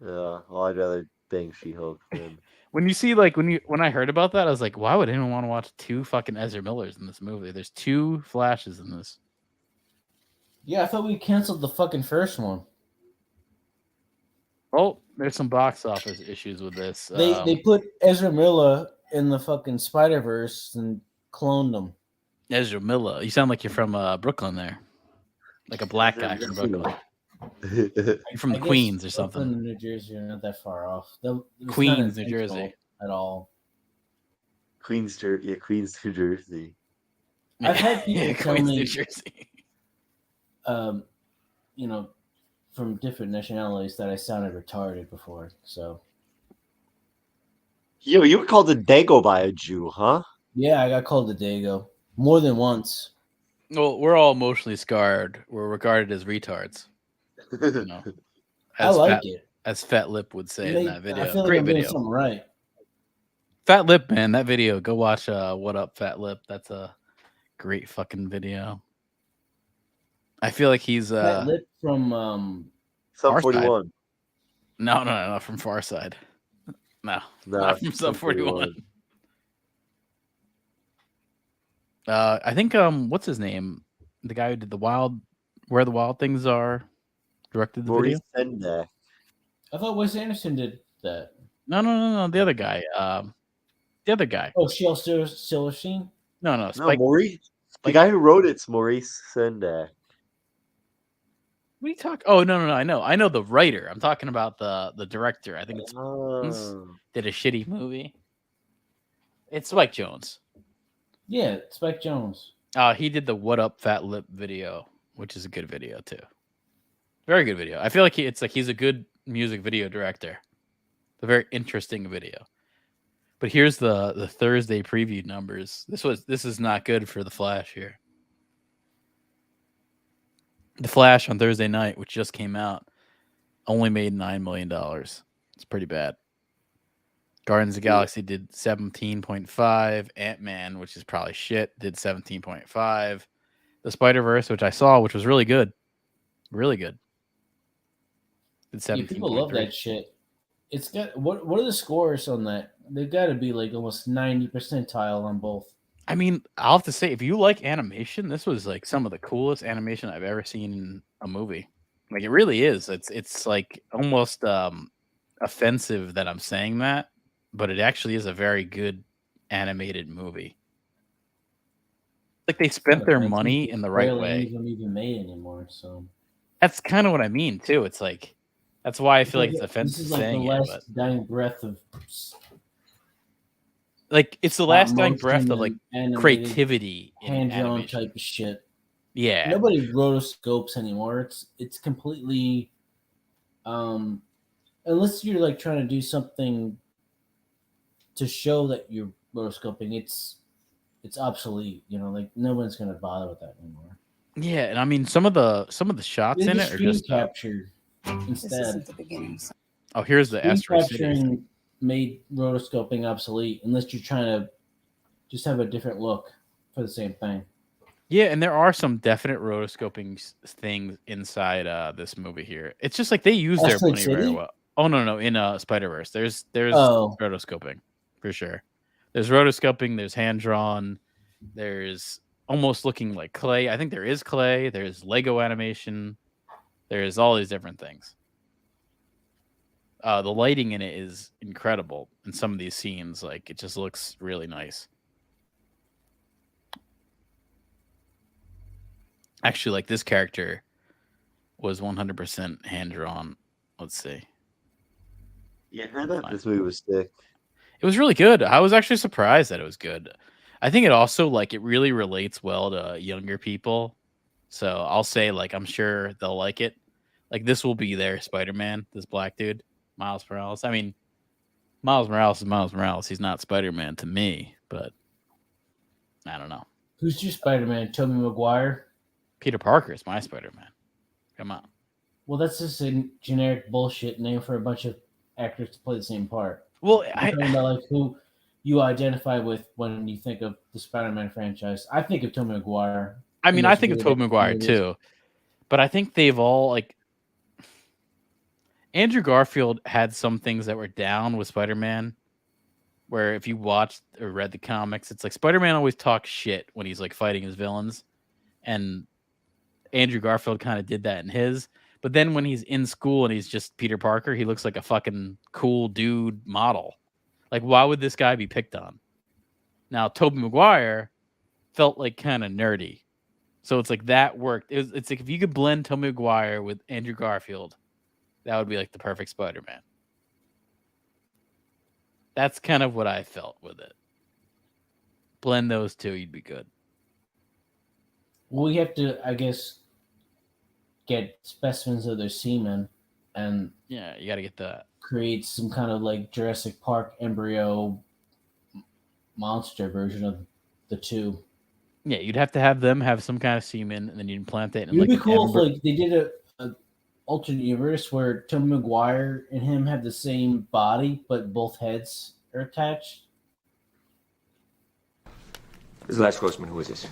Yeah, well, I'd rather bang She-Hulk than... When you see, like, when I heard about that, I was like, why would anyone want to watch two fucking Ezra Millers in this movie? There's two Flashes in this. Yeah, I thought we canceled the fucking first one. Oh, there's some box office issues with this. They put Ezra Miller in the fucking Spider-Verse and cloned him. Ezra Miller. You sound like you're from Brooklyn there. Like a black guy from Brooklyn. You're from the Queens or something. Brooklyn, New Jersey, are not that far off. Queens, New Jersey. At all. Queens, New Jersey. I've had people tell Queens, me, New Jersey. You know, from different nationalities that I sounded retarded before. So. Yo, you were called a Dago by a Jew, huh? Yeah, I got called a Dago more than once. Well, we're all emotionally scarred. We're regarded as retards. You know, I like it. As Fat Lip would say in that video. I feel like Great I'm video. doing something right. Fat Lip, man, that video. Go watch What Up, Fat Lip. That's a great fucking video. I feel like he's Fat Lip from Sub 41. No, from Far Side. No, not from Sub 41. I think what's his name? The guy who did Where the Wild Things Are, directed the video. Sendak. I thought Wes Anderson did that. No. The other guy. The other guy. Oh, Silverstein? No. Spike. No, Maurice. The guy who wrote it's Maurice Sendak. What are you talking? Oh no! I know the writer. I'm talking about the director. I think it's did a shitty movie. It's Spike Jonze. Yeah, Spike Jonze. He did the What Up Fat Lip video, which is a good video too. Very good video. I feel like he's a good music video director. It's a very interesting video. But here's the Thursday preview numbers. This is not good for The Flash here. The Flash on Thursday night, which just came out, only made $9 million. It's pretty bad. Guardians of the Galaxy did 17.5. Ant-Man, which is probably shit, did 17.5. The Spider-Verse, which I saw, which was really good. Really good. Did 17.3. Yeah, people love that shit. It's got what are the scores on that? They've got to be like almost 90 percentile on both. I mean, I'll have to say, if you like animation, this was like some of the coolest animation I've ever seen in a movie. Like, it really is. It's like almost offensive that I'm saying that, but it actually is a very good animated movie. Like, they spent their money in the right way. Even made anymore, so that's kind of what I mean too. It's like that's why I feel like it's offensive this is like saying the last it, dying breath of like it's the last dying breath of like animated, creativity in hand-drawn animation type of shit. Yeah, nobody rotoscopes anymore. It's completely unless you're like trying to do something to show that you're rotoscoping, it's obsolete. You know, like no one's gonna bother with that anymore. Yeah, and I mean some of the shots in it are just captured instead. This isn't the beginning. Oh, here's the Screen Astro City. capturing made rotoscoping obsolete unless you're trying to just have a different look for the same thing. Yeah, and there are some definite rotoscoping things inside this movie here. It's just like they use their Astro money very City? well. Oh no, in Spider-Verse. There's Oh. rotoscoping for sure. There's rotoscoping, there's hand drawn, there's almost looking like clay. I think there is clay, there's Lego animation, there's all these different things. The lighting in it is incredible in some of these scenes. Like, it just looks really nice. Actually, like, this character was 100% hand drawn. Let's see. Yeah, I thought this movie was sick. It was really good. I was actually surprised that it was good. I think it also, like, it really relates well to younger people. So I'll say, like, I'm sure they'll like it. Like, this will be their Spider-Man, this black dude, Miles Morales. I mean, Miles Morales is Miles Morales. He's not Spider-Man to me, but I don't know. Who's your Spider-Man? Tobey Maguire? Peter Parker is my Spider-Man. Come on. Well, that's just a generic bullshit name for a bunch of actors to play the same part. Well, I'm talking about like who you identify with when you think of the Spider-Man franchise. I think of Tobey Maguire. I mean, I think of Tobey Maguire too, but I think they've all, like, Andrew Garfield had some things that were down with Spider-Man, where if you watched or read the comics, it's like Spider-Man always talks shit when he's like fighting his villains, and Andrew Garfield kind of did that in his. But then when he's in school and he's just Peter Parker, he looks like a fucking cool dude model. Like, why would this guy be picked on? Now, Tobey Maguire felt like kind of nerdy. So it's like that worked. It's like if you could blend Tobey Maguire with Andrew Garfield, that would be like the perfect Spider-Man. That's kind of what I felt with it. Blend those two, you'd be good. Well, we have to, I guess, get specimens of their semen and yeah, you got to get that. Create some kind of like Jurassic Park embryo monster version of the two. Yeah, you'd have to have them have some kind of semen, and then you implant it. It'd be cool if like they did a alternate universe where Tobey Maguire and him have the same body, but both heads are attached. This is Last Grossman. Who is this?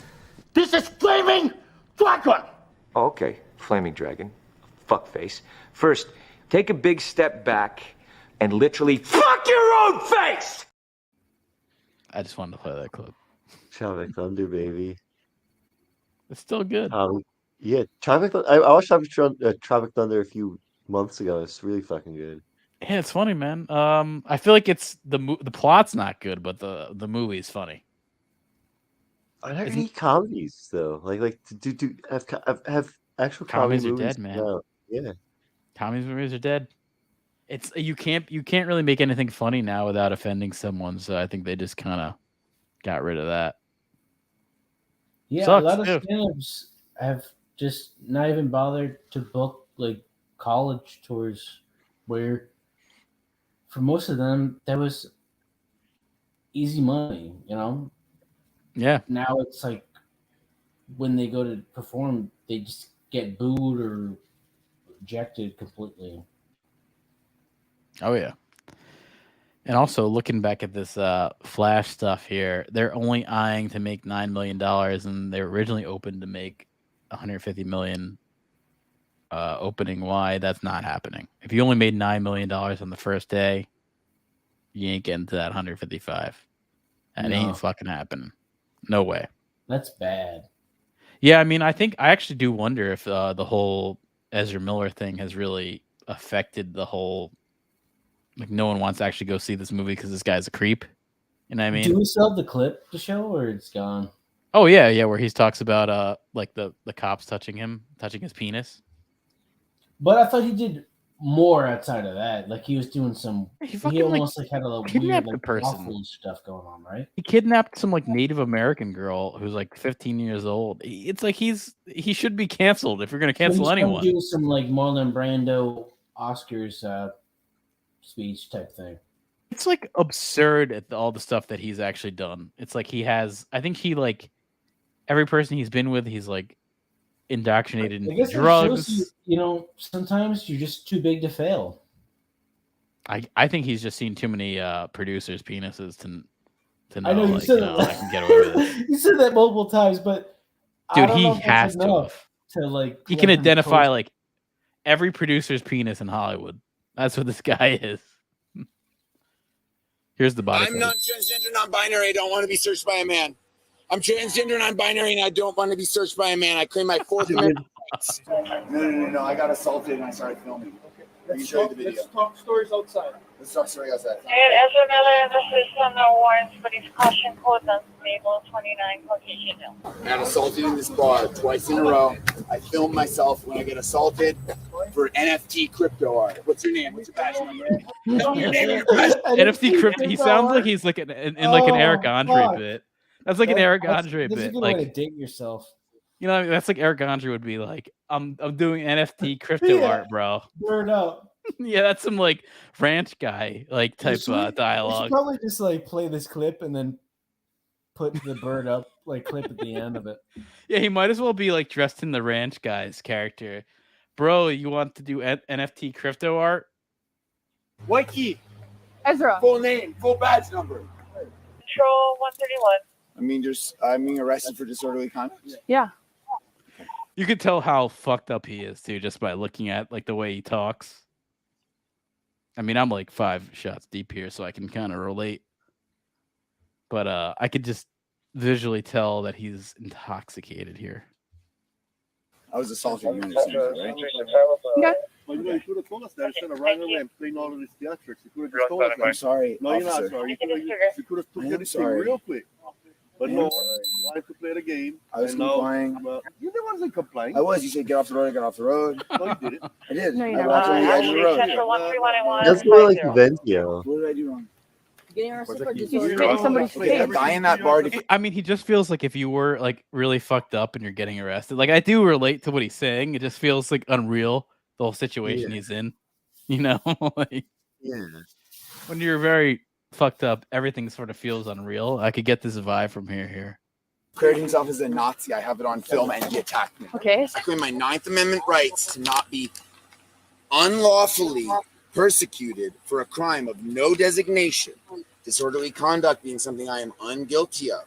This is Flaming Dragon! Oh, okay. Flaming Dragon. Fuckface. First, take a big step back and literally fuck your own face! I just wanted to play that clip. Tropic Thunder, baby. It's still good. Yeah, Tropic Thunder. I watched Tropic Thunder a few months ago. It's really fucking good. Yeah, it's funny, man. I feel like it's the plot's not good, but the movie's funny. Are there any comedies though? Like do have actual comedies comedy are movies dead, man. No. Yeah, comedies movies are dead. It's you can't really make anything funny now without offending someone. So I think they just kind of got rid of that. Yeah, Sucks, a lot of too. stand-ups have just not even bothered to book like college tours, where for most of them that was easy money, you know. Yeah. Now it's like when they go to perform, they just get booed or rejected completely. Oh yeah. And also looking back at this Flash stuff here, they're only eyeing to make $9 million, and they were originally open to make $150 million opening wide. That's not happening. If you only made $9 million on the first day, you ain't getting to that 155. That No. ain't fucking happening. No way. That's bad. Yeah, I mean, I actually do wonder if the whole Ezra Miller thing has really affected the whole, like, no one wants to actually go see this movie because this guy's a creep. You know what I mean? Do we still have the clip to show, or it's gone? Oh yeah, where he talks about like the cops touching his penis. But I thought he did more outside of that. Like he was doing some. He almost like had a little weird like awful stuff going on, right? He kidnapped some like Native American girl who's like 15 years old. It's like he should be canceled if you're going to cancel anyone. Do some like Marlon Brando Oscars speech type thing. It's like absurd at all the stuff that he's actually done. It's like I think he like every person he's been with, he's like indoctrinated into drugs. You know, sometimes you're just too big to fail. I think he's just seen too many producers' penises to know. I know you like, said I can get away with it. You said that multiple times, but dude, he has to like. He can identify like every producer's penis in Hollywood. That's what this guy is. Here's the body. I'm not transgender, non-binary. I don't want to be searched by a man. I'm transgender, non-binary, and I don't want to be searched by a man. I claim my Fourth Amendment rights. No. I got assaulted and I started filming. Let's talk stories outside. Let's talk stories outside. And Ezra Miller, this is on the warrants, but he's caution code on Mabel 29 Caucasian Hill. I got assaulted in this bar twice in a row. I film myself when I get assaulted for NFT crypto art. What's your name? What's your badge number? Tell me your name and your badge number. NFT crypto. He sounds like he's like in like an Eric Andre bit. That's like an Eric Andre bit. That's a good like way to date yourself. You know, that's like Eric Andre would be like, I'm doing NFT crypto art, bro. Burn up. Yeah, that's some like ranch guy like type dialogue. You should probably just like play this clip and then put the bird up like clip at the end of it. Yeah, he might as well be like dressed in the ranch guy's character. Bro, you want to do NFT crypto art? White key. Ezra. Full name, full badge number. Control 131. I'm being arrested for disorderly conduct. Yeah. You could tell how fucked up he is too, just by looking at like the way he talks. I mean, I'm like 5 shots deep here, so I can kind of relate. But I could just visually tell that he's intoxicated here. I was assaulted. You understand, right? Yeah. Well, you could have told us that instead of running away and playing all of this theatrics. You could have just told us that. I'm sorry. No, you're officer. not sorry. You could have took this thing real quick. But no, you wanted to play the game. I was complying. You the ones that complying. I was. You said get off the road. I got off the road. No, you didn't. I did. No, you I didn't. walked on the edge of the road. Central 131. That's more like Ventio. What did I do wrong? Getting arrested for He's disorderly spitting somebody's Okay, a face. guy in that bar. I mean, he just feels like if you were like really fucked up and you're getting arrested. Like I do relate to what he's saying. It just feels like unreal, the whole situation he's in. You know, like when you're very fucked up, everything sort of feels unreal. I could get this vibe from here. Declared himself as a Nazi. I have it on film, and he attacked me. Okay. I claim my 9th Amendment rights to not be unlawfully persecuted for a crime of no designation, disorderly conduct being something I am unguilty of.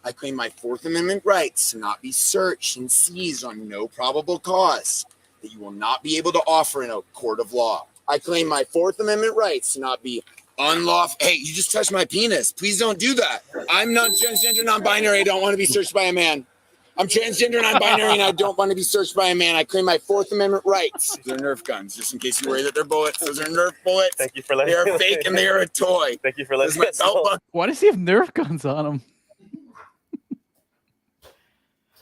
I claim my 4th Amendment rights to not be searched and seized on no probable cause that you will not be able to offer in a court of law. I claim my 4th Amendment rights to not be unlawful. Hey, you just touched my penis. Please don't do that. I'm not transgender, non-binary. I don't want to be searched by a man. I'm transgender, non-binary, and I don't want to be searched by a man. I claim my 4th Amendment rights. They're Nerf guns, just in case you worry that they're bullets. Those are Nerf bullets. Thank you for letting They me are fake and they are a toy. Thank you for letting This is my belt buckle. Why does he have Nerf guns on him?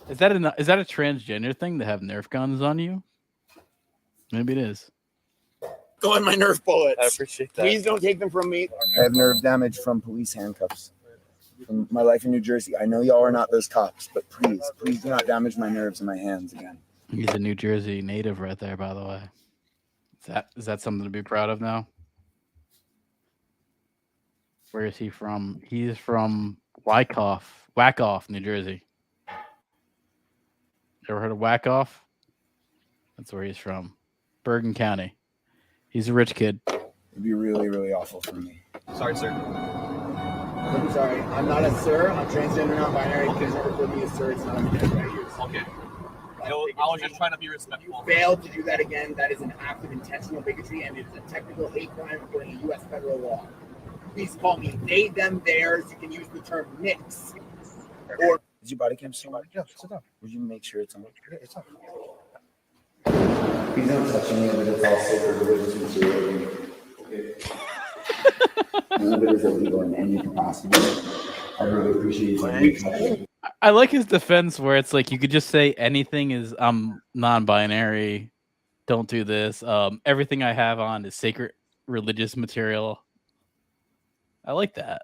Is that a transgender thing to have Nerf guns on you? Maybe it is. Go in my Nerf bullets. I appreciate that. Please don't take them from me. I have nerve damage from police handcuffs. From my life in New Jersey. I know y'all are not those cops, but please do not damage my nerves in my hands again. He's a New Jersey native right there, by the way. Is that something to be proud of now? Where is he from? He's from Wackoff, New Jersey. Ever heard of Wackoff? That's where he's from. Bergen County. He's a rich kid. It'd be really, really awful for me. Sorry, sir. I'm sorry. I'm not a sir. I'm transgender, non-binary. Please don't refer me as sir. It's not a man right here. Okay. I was just trying to be respectful. Failed to do that again. That is an act of intentional bigotry, and it is a technical hate crime according to U.S. federal law. Please call me they, them, theirs. You can use the term mix. or is your body cam still on? Yeah, sit down. Would you make sure it's on? Yeah, it's on. Please don't touch any of it. It's all sacred religious material. Okay. None of it is illegal in any capacity. I really appreciate you. I like his defense where it's like you could just say anything is non-binary. Don't do this. Everything I have on is sacred religious material. I like that.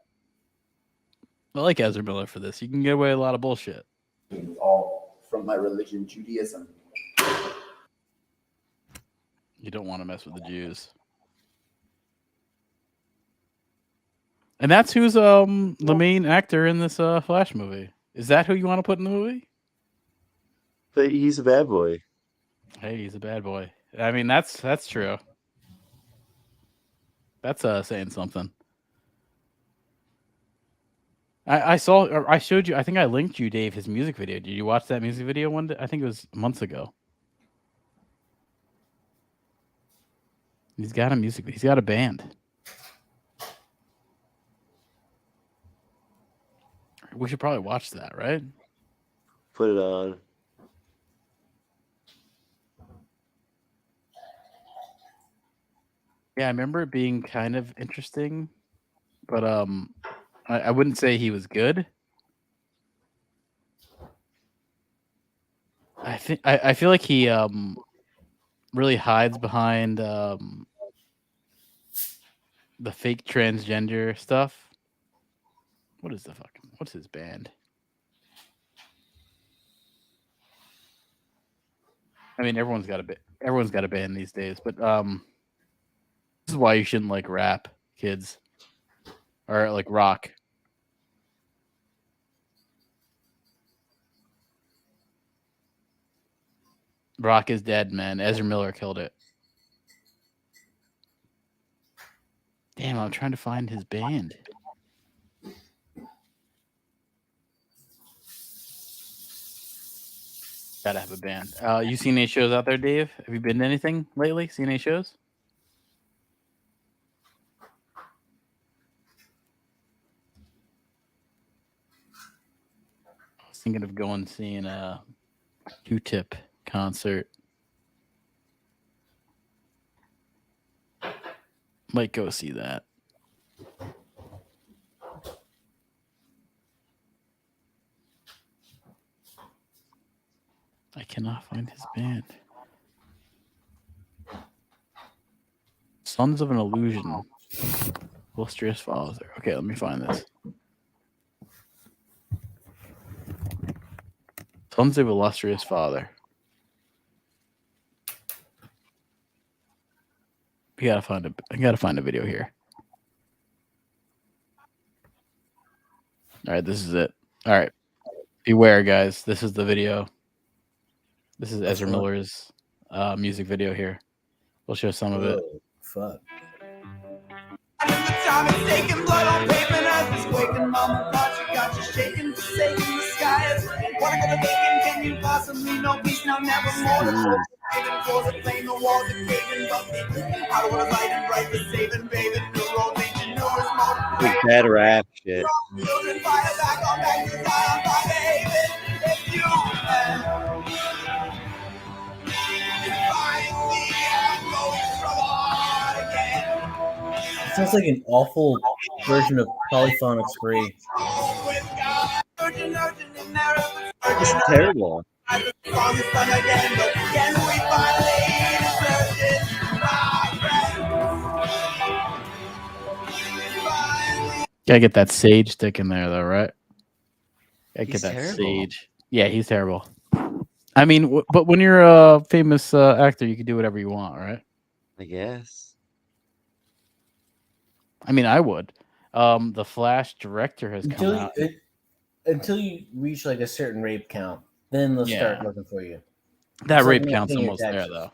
I like Ezra Miller for this. You can get away with a lot of bullshit. All from my religion, Judaism. You don't want to mess with the Jews. And that's who's the main actor in this Flash movie. Is that who you want to put in the movie? But he's a bad boy. Hey, he's a bad boy. I mean, that's true. That's saying something. I showed you. I think I linked you, Dave, his music video. Did you watch that music video one day? I think it was months ago. He's got a band. We should probably watch that, right? Put it on. Yeah, I remember it being kind of interesting, but I wouldn't say he was good. I feel like he really hides behind the fake transgender stuff. What's his band? I mean, everyone's got a band these days, but this is why you shouldn't like rap, kids, or like rock. Rock is dead, man. Ezra Miller killed it. Damn, I'm trying to find his band. Gotta have a band. You seen any shows out there, Dave? Have you been to anything lately? Seen any shows? I was thinking of going seeing a Q-Tip concert. Might go see that. I cannot find his band. Sons of an Illusion. Illustrious Father. Okay, let me find this. Sons of Illustrious Father. I gotta find a video here. All right, this is it. All right. Beware, guys. This is the video. This is Ezra Miller's music video here. We'll show some of it. Fuck. Time is taking blood on pavement as it's quaking. Mama thought you got you shaking, forsaking the skies. Wanna go to bacon? Can you possibly know peace now? Never more. The floors are plain, the walls are caving. But I wanna light and bright the saving, baby. New road, ancient, newest mode. This bad rap shit. Children fire back on back to Zion, my baby. If you Sounds like an awful version of Polyphonic Spree. It's terrible. Gotta get that sage stick in there, though, right? Gotta He's get that terrible. sage. Yeah, he's terrible. I mean, but when you're a famous actor, you can do whatever you want, right? I guess. I mean, I would. The Flash director has come out. Until you reach like a certain rape count, then they'll start Yeah. looking for you. That It's like rape not count's paying your almost there, taxes.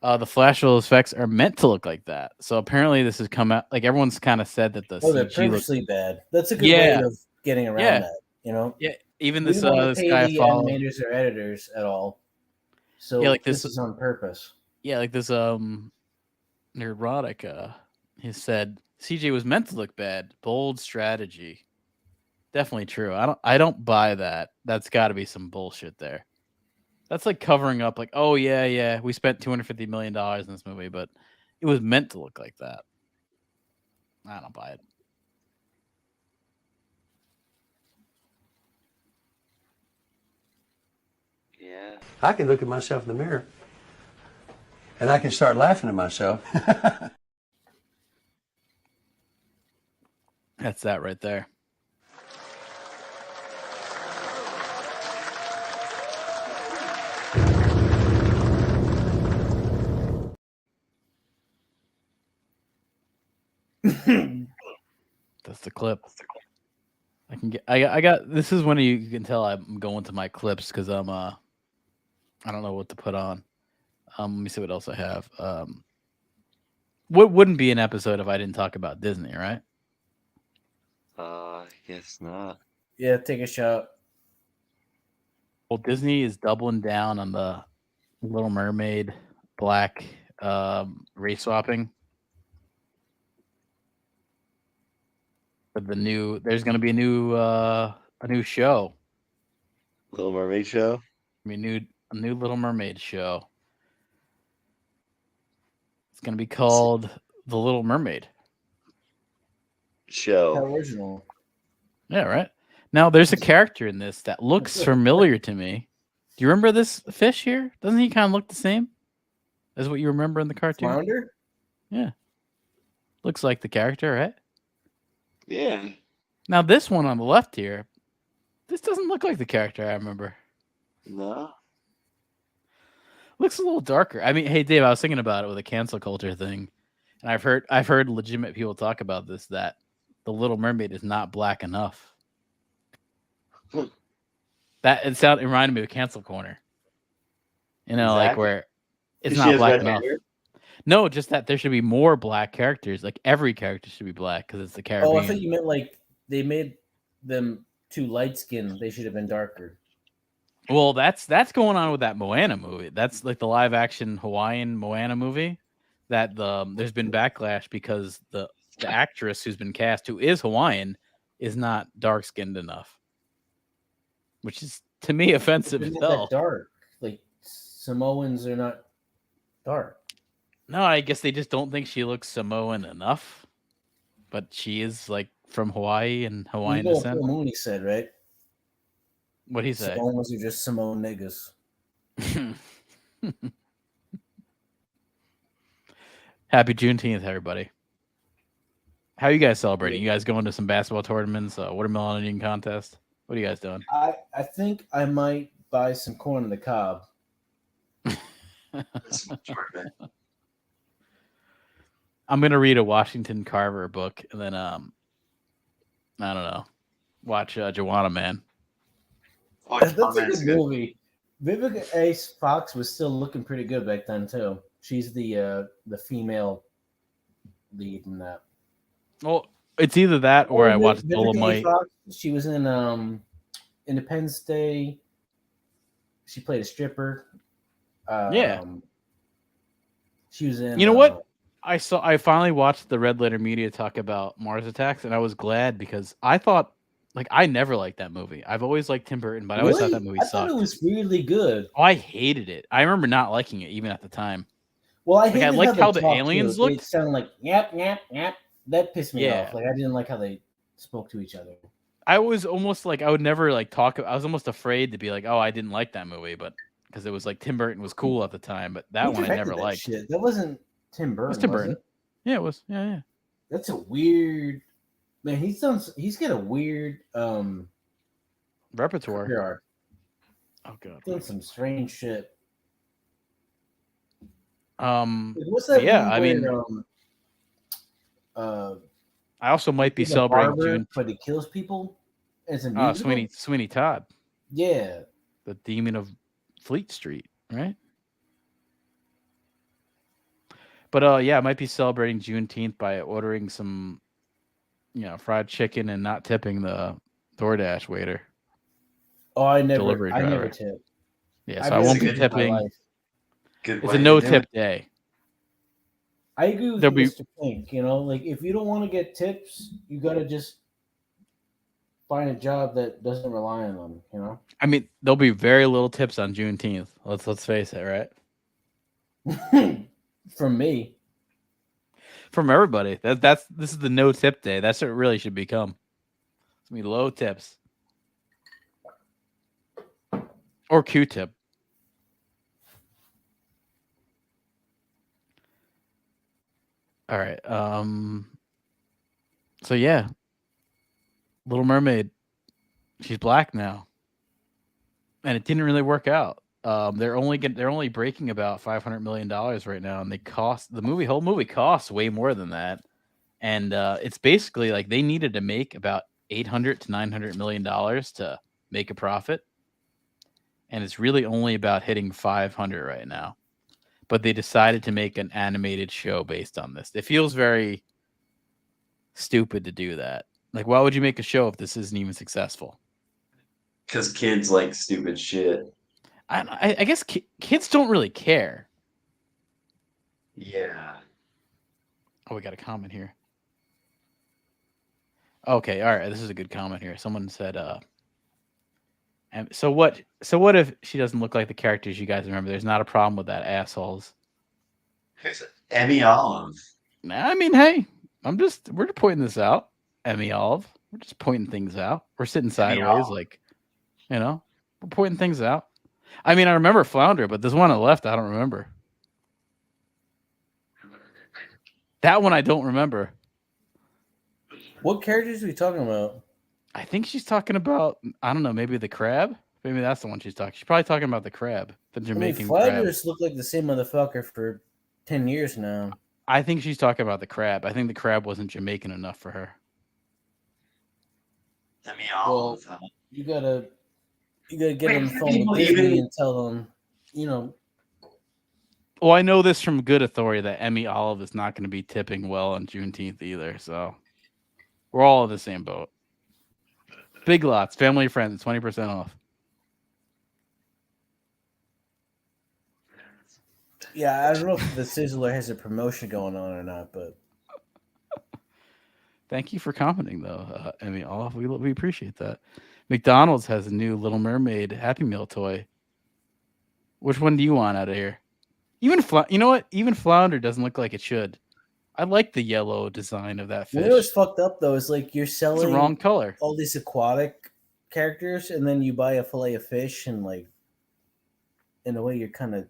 though. The Flash effects are meant to look like that. So apparently, this has come out. Like everyone's kind of said that the Oh, they're CG looks purposely bad. That's a good Yeah. way of getting around Yeah. that. You know. Yeah, even We this don't wanna this pay guy I the follow. animators or editors at all. So Yeah, like this this- is on purpose. Yeah, like this neurotic he said CJ was meant to look bad. Bold strategy. Definitely true. I don't buy that. That's got to be some bullshit there. That's like covering up, like, oh yeah, we spent $250 million in this movie, but it was meant to look like that. I don't buy it. Yeah. I can look at myself in the mirror and I can start laughing at myself. That's that right there. That's the clip. I got this is when you can tell I'm going to my clips because I don't know what to put on. Let me see what else I have. What wouldn't be an episode if I didn't talk about Disney, right? Guess not. Yeah, take a shot. Well, Disney is doubling down on the Little Mermaid black race swapping. For the new, there's going to be a new show. Little Mermaid show. I mean, a new Little Mermaid show. It's going to be called The Little Mermaid show. How original. Yeah, right. Now, there's a character in this that looks familiar to me. Do you remember this fish here? Doesn't he kind of look the same as what you remember in the cartoon? Flounder? Yeah. Looks like the character, right? Yeah. Now, this one on the left here, this doesn't look like the character I remember. No. Looks a little darker. I mean, hey, Dave, I was thinking about it with a cancel culture thing, and I've heard legitimate people talk about this, that the Little Mermaid is not black enough. It reminded me of Cancel Corner. You know, Exactly. like where it's not black enough. No, just that there should be more black characters. Like every character should be black because it's the Caribbean. Oh, I thought you meant like they made them too light skinned. They should have been darker. Well, that's going on with that Moana movie. That's like the live action Hawaiian Moana movie. That there's been backlash because the actress who's been cast, who is Hawaiian, is not dark skinned enough, which is to me offensive as hell. That dark, like Samoans are not dark. No, I guess they just don't think she looks Samoan enough, but she is like from Hawaii and Hawaiian descent. Mooney said, right? What'd he say? Samoans are just Samoan niggas. Happy Juneteenth, everybody. How are you guys celebrating? You guys going to some basketball tournaments, watermelon eating contest? What are you guys doing? I think I might buy some corn on the cob. I'm gonna read a Washington Carver book and then I don't know, watch Joanna Man. That's a good movie. Vivica A. Fox was still looking pretty good back then too. She's the female lead in that. Well, it's either that or I watched Dolomite. She was in Independence Day. She played a stripper. Yeah. She was in. You know what? I finally watched the Red Letter Media talk about Mars Attacks, and I was glad because I thought, like, I never liked that movie. I've always liked Tim Burton, but I always thought that movie sucked. I thought it was really good. Oh, I hated it. I remember not liking it even at the time. Well, I liked how the aliens looked. It sounded like yap yap yap. That pissed me Yeah. off. Like I didn't like how they spoke to each other. I was almost like I would never like talk. I was almost afraid to be like, oh, I didn't like that movie, but because it was like Tim Burton was cool at the time, but that one I never liked. Shit. That wasn't Tim Burton. It was Tim Burton. It? Yeah, it was. Yeah. That's a weird man. He's got a weird repertoire. career. Oh god, done some strange shit. What's that? Yeah, I mean, I also might be celebrating June, but he kills people. As a Sweeney Todd. Yeah, the Demon of Fleet Street, right? But yeah, I might be celebrating Juneteenth by ordering some, fried chicken and not tipping the DoorDash waiter. Oh, I never tip. Yeah, so I won't be tipping. It's a no-tip day. I agree with Mr. Pink. Like if you don't want to get tips, you gotta just find a job that doesn't rely on them. You know. I mean, there'll be very little tips on Juneteenth. Let's face it, right? From me. From everybody. This is the no tip day. That's what it really should become. It's gonna be low tips. Or Q-tip. All right. So yeah. Little Mermaid. She's black now. And it didn't really work out. They're only breaking about $500 million right now, and the whole movie costs way more than that. And it's basically like they needed to make about $800 to $900 million to make a profit. And it's really only about hitting 500 right now. But they decided to make an animated show based on this. It feels very stupid to do that. Like, why would you make a show if this isn't even successful? Because kids like stupid shit. I guess kids don't really care. Yeah. Oh, we got a comment here. Okay, all right. This is a good comment here. Someone said, and so what if she doesn't look like the characters you guys remember? There's not a problem with that, assholes. Emmy Olive. I mean, hey, we're pointing this out. Emmy Olive. We're just pointing things out. We're sitting sideways, like, we're pointing things out. I mean, I remember Flounder, but this one on the left, I don't remember. That one I don't remember. What characters are we talking about? I think she's talking about, I don't know, maybe the crab? Maybe that's the one she's talking. She's probably talking about the crab, the Jamaican crab. Flounders look like the same motherfucker for 10 years now. I think she's talking about the crab. I think the crab wasn't Jamaican enough for her. Well, you gotta get on the phone with Disney and tell them, Well, I know this from good authority that Emmy Olive is not going to be tipping well on Juneteenth either. So we're all in the same boat. Big Lots, family and friends, 20% off. Yeah, I don't know if the Sizzler has a promotion going on or not, but thank you for commenting, though, Emmy Olive. We appreciate that. McDonald's has a new Little Mermaid Happy Meal toy. Which one do you want out of here? Even you know what? Even Flounder doesn't look like it should. I like the yellow design of that fish. You know what's fucked up though is like you're selling the wrong color. All these aquatic characters, and then you buy a fillet of fish, and like in a way you're kind of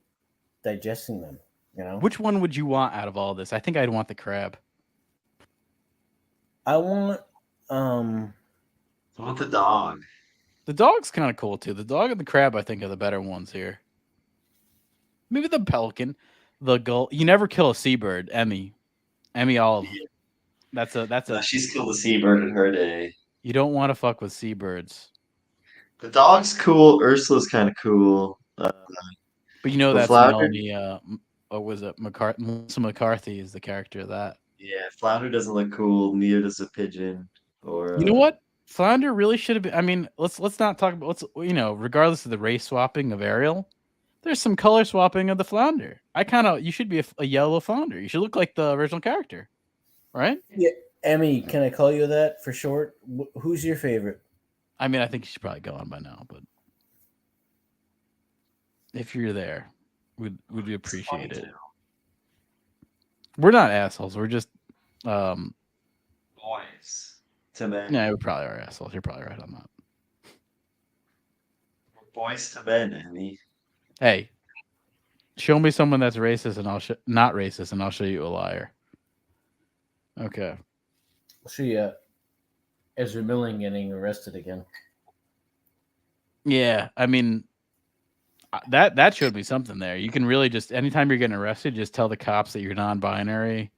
digesting them. Which one would you want out of all this? I think I'd want the crab. I want the dog. The dog's kind of cool too. The dog and the crab, I think, are the better ones here. Maybe the pelican, the gull. You never kill a seabird, Emmy Olive. That's a. She's killed a seabird in her day. You don't want to fuck with seabirds. The dog's cool. Ursula's kind of cool. But that's Melanie. What was it? Melissa McCarthy is the character of that. Yeah, Flounder doesn't look cool. Neither does a pigeon. Or you know what? Flounder really should have been. I mean, let's not talk about. Regardless of the race swapping of Ariel, there's some color swapping of the Flounder. You should be a yellow Flounder. You should look like the original character, right? Yeah, Emmy, can I call you that for short? Who's your favorite? I mean, I think you should probably go on by now, but if you're there, we'd appreciate it. We're not assholes. We're just boys to men. Yeah, we probably are assholes. You're probably right on that. We're boys to men, Emmy. Hey, show me someone that's racist, and not racist, and I'll show you a liar. Okay. I'll show you Ezra Miller getting arrested again. Yeah, I mean, that showed me something there. You can really just, anytime you're getting arrested, just tell the cops that you're non-binary.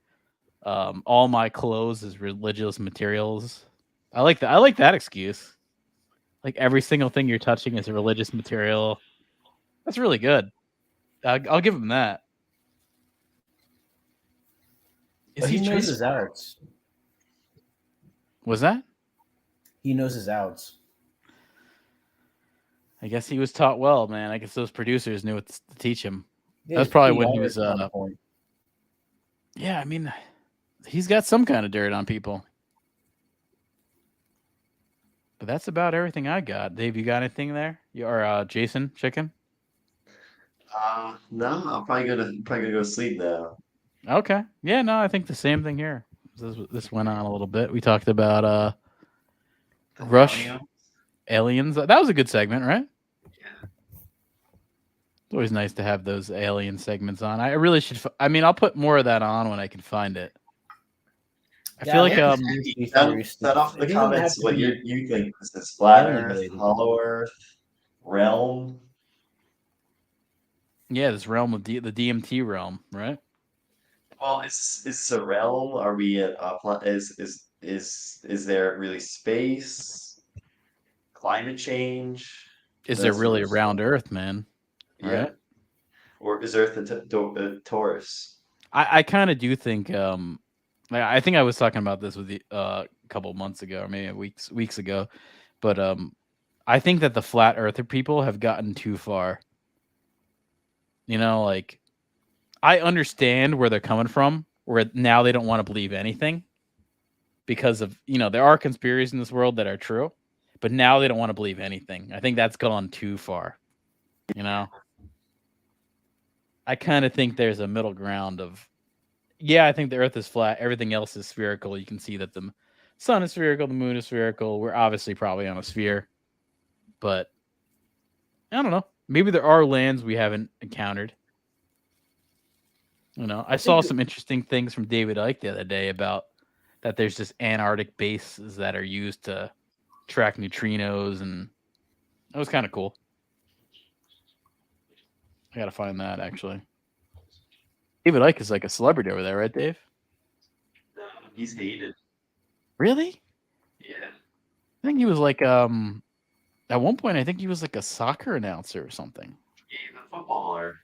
All my clothes is religious materials. I like that. I like that excuse. Like every single thing you're touching is a religious material. That's really good. I'll give him that. He knows his outs. Was that? He knows his outs. I guess he was taught well, man. I guess those producers knew what to teach him. Yeah, that's probably when he was. Yeah, I mean, he's got some kind of dirt on people. But that's about everything I got. Dave, you got anything there? Or Jason, chicken? No, I'm probably gonna go to sleep now. Okay. Yeah, no, I think the same thing here. This went on a little bit. We talked about Rush aliens. That was a good segment, right? Yeah. It's always nice to have those alien segments on. I really should. I mean, I'll put more of that on when I can find it. I feel like set off in the comments what you think. Is this flat Earth, hollow Earth, realm? Yeah, this realm of the DMT realm, right? Well, is this a realm? Are we at is there really space? Climate change? Is there really around Earth, man? Yeah. Right? Or is Earth a Taurus? I kind of do think. I think I was talking about this with you a couple months ago, or maybe weeks ago, but I think that the flat earther people have gotten too far. You know, like I understand where they're coming from, where now they don't want to believe anything because of, there are conspiracies in this world that are true, but now they don't want to believe anything. I think that's gone too far. I kind of think there's a middle ground of, I think the Earth is flat. Everything else is spherical. You can see that the sun is spherical, the moon is spherical. We're obviously probably on a sphere, but I don't know. Maybe there are lands we haven't encountered. I saw some interesting things from David Icke the other day about that there's just Antarctic bases that are used to track neutrinos, and that was kind of cool. I gotta find that, actually. David Icke is like a celebrity over there, right, Dave? No, he's hated. Really? Yeah. I think he was like at one point I think he was like a soccer announcer or something. He's a footballer.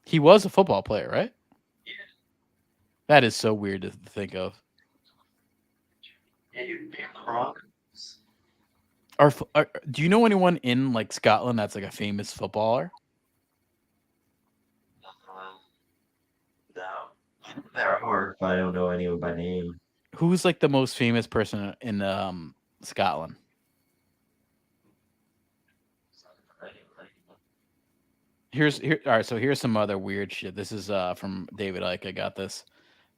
He was a football player, right? Yeah. That is so weird to think of. Yeah, you'd be a Broncos. Do you know anyone in like Scotland that's like a famous footballer? No. There are, but I don't know anyone by name. Who's like the most famous person in Scotland? All right, so here's some other weird shit. This is from David Icke. I got this.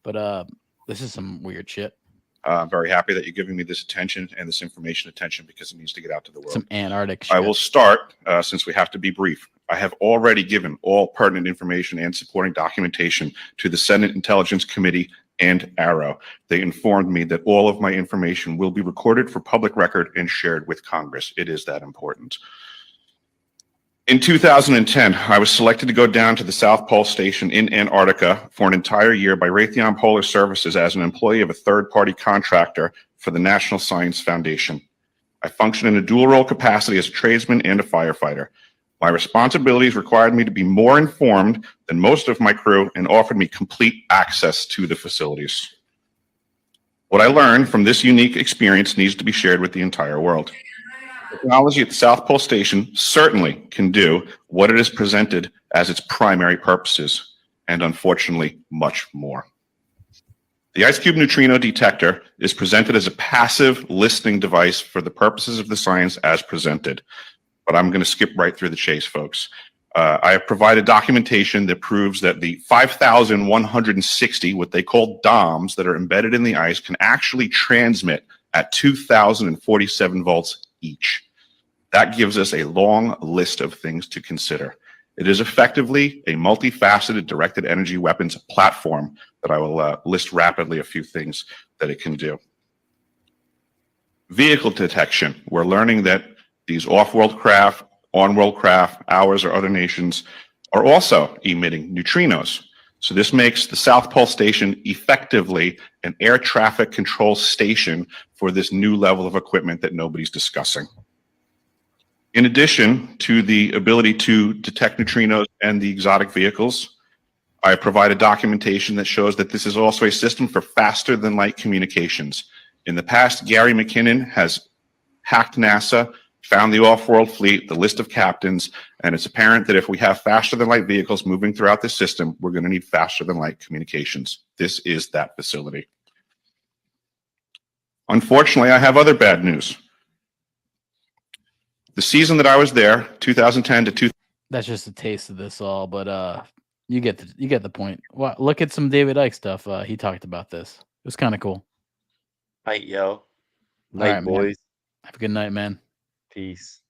But this is some weird shit. I'm very happy that you're giving me this attention and this information attention because it needs to get out to the world. Some Antarctic shit. I will start, since we have to be brief. I have already given all pertinent information and supporting documentation to the Senate Intelligence Committee and Arrow. They informed me that all of my information will be recorded for public record and shared with Congress. It is that important. In 2010, I was selected to go down to the South Pole Station in Antarctica for an entire year by Raytheon Polar Services as an employee of a third-party contractor for the National Science Foundation. I function in a dual-role capacity as a tradesman and a firefighter. My responsibilities required me to be more informed than most of my crew and offered me complete access to the facilities. What I learned from this unique experience needs to be shared with the entire world. Technology at the South Pole Station certainly can do what it is presented as its primary purposes, and unfortunately, much more. The IceCube neutrino detector is presented as a passive listening device for the purposes of the science as presented. But I'm going to skip right through the chase, folks. I have provided documentation that proves that the 5,160, what they call DOMs, that are embedded in the ice can actually transmit at 2,047 volts each. That gives us a long list of things to consider. It is effectively a multifaceted directed energy weapons platform that I will list rapidly a few things that it can do. Vehicle detection. We're learning that these off-world craft, on-world craft, ours or other nations, are also emitting neutrinos. So this makes the South Pole Station effectively an air traffic control station for this new level of equipment that nobody's discussing. In addition to the ability to detect neutrinos and the exotic vehicles, I provided documentation that shows that this is also a system for faster than light communications. In the past, Gary McKinnon has hacked NASA, found the off-world fleet, the list of captains, and it's apparent that if we have faster than light vehicles moving throughout the system, we're going to need faster than light communications. This is that facility. Unfortunately, I have other bad news. The season that I was there, 2010 to 2000. That's just a taste of this all, but you get the point. Well, look at some David Icke stuff. He talked about this. It was kind of cool. Night, yo. All Night, right, boys. man. Have a good night, man. Peace.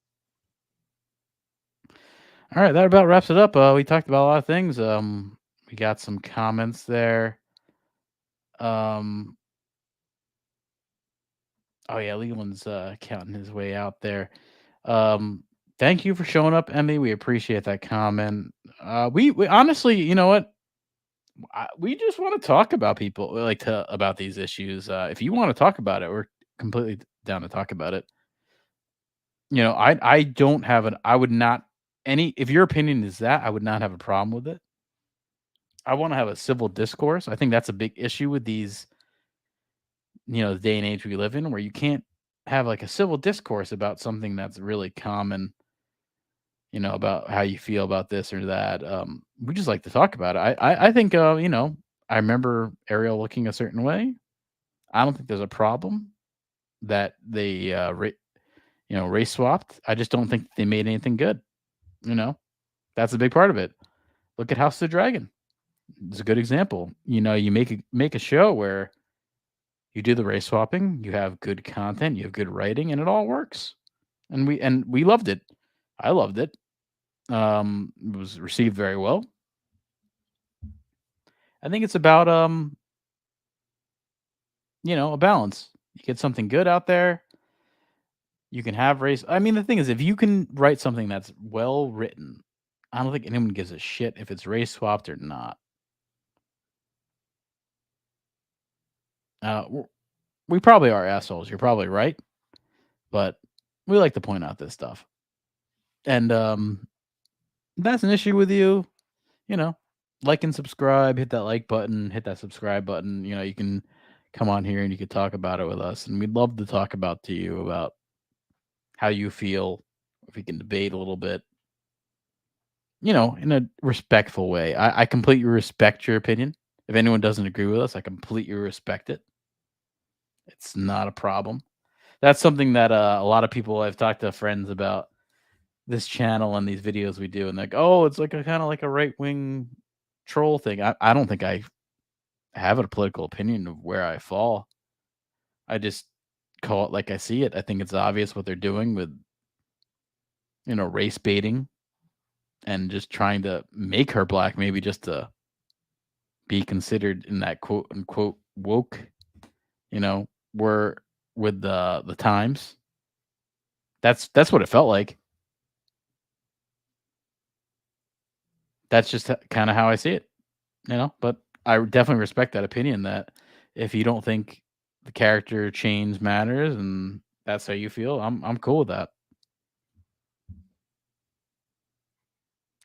All right, that about wraps it up. We talked about a lot of things. We got some comments there. Oh yeah, Leland's counting his way out there. Thank you for showing up, Emmy. We appreciate that comment. We honestly, you know what? We just want to talk about people about these issues. If you want to talk about it, we're completely down to talk about it. You know, I don't have I would not if your opinion is that, I would not have a problem with it. I want to have a civil discourse. I think that's a big issue with these, the day and age we live in, where you can't have like a civil discourse about something that's really common, about how you feel about this or that. We just like to talk about it. I think, I remember Ariel looking a certain way. I don't think there's a problem that they, race swapped. I just don't think they made anything good. That's a big part of it. Look at House of the Dragon. It's a good example. You make a show where you do the race swapping, you have good content, you have good writing, and it all works. And we loved it. I loved it. It was received very well. I think it's about a balance. You get something good out there. You can have race. I mean, the thing is, if you can write something that's well written, I don't think anyone gives a shit if it's race swapped or not. We probably are assholes. You're probably right, but we like to point out this stuff. And that's an issue with you. Like and subscribe. Hit that like button. Hit that subscribe button. You can come on here and you can talk about it with us, and we'd love to talk about how you feel. If we can debate a little bit, in a respectful way. I completely respect your opinion. If anyone doesn't agree with us, I completely respect it. It's not a problem. That's something that a lot of people, I've talked to friends about this channel and these videos we do, and they're like, oh, it's like a kind of like a right-wing troll thing. I don't think I have a political opinion of where I fall. I just call it like I see it. I think it's obvious what they're doing with, race baiting and just trying to make her black, maybe just to be considered in that quote unquote woke, we're with the times. That's what it felt like. That's just kind of how I see it, but I definitely respect that opinion, that if you don't think the character change matters and that's how you feel, I'm cool with that.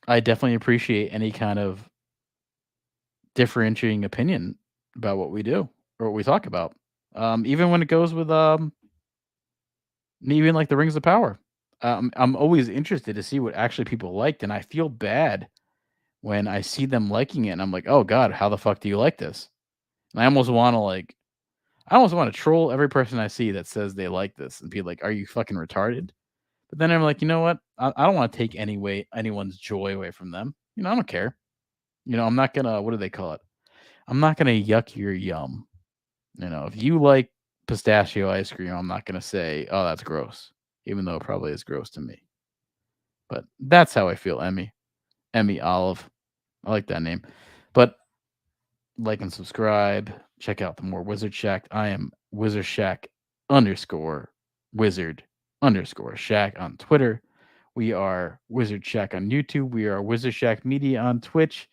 I definitely appreciate any kind of differentiating opinion about what we do or what we talk about. Even when it goes with even like the Rings of Power. I'm always interested to see what actually people liked, and I feel bad when I see them liking it, and I'm like, oh God, how the fuck do you like this? And I almost want to troll every person I see that says they like this and be like, are you fucking retarded? But then I'm like, you know what? I don't want to take anyone's joy away from them. I don't care. I'm not gonna, what do they call it? I'm not gonna yuck your yum. If you like pistachio ice cream, I'm not gonna say, oh, that's gross, even though it probably is gross to me. But that's how I feel, Emmy Olive. I like that name. But like and subscribe. Check out the more WizardShack. I am WizardShack _Wizard_Shack on Twitter. We are WizardShack on YouTube. We are WizardShack Media on Twitch.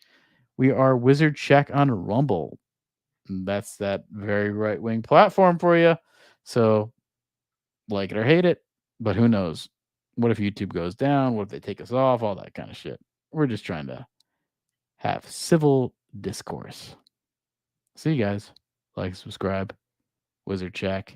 We are WizardShack on Rumble. And that's that very right-wing platform for you. So like it or hate it, but who knows? What if YouTube goes down? What if they take us off? All that kind of shit. We're just trying to have civil discourse. See you guys. Like, subscribe. WizardShack.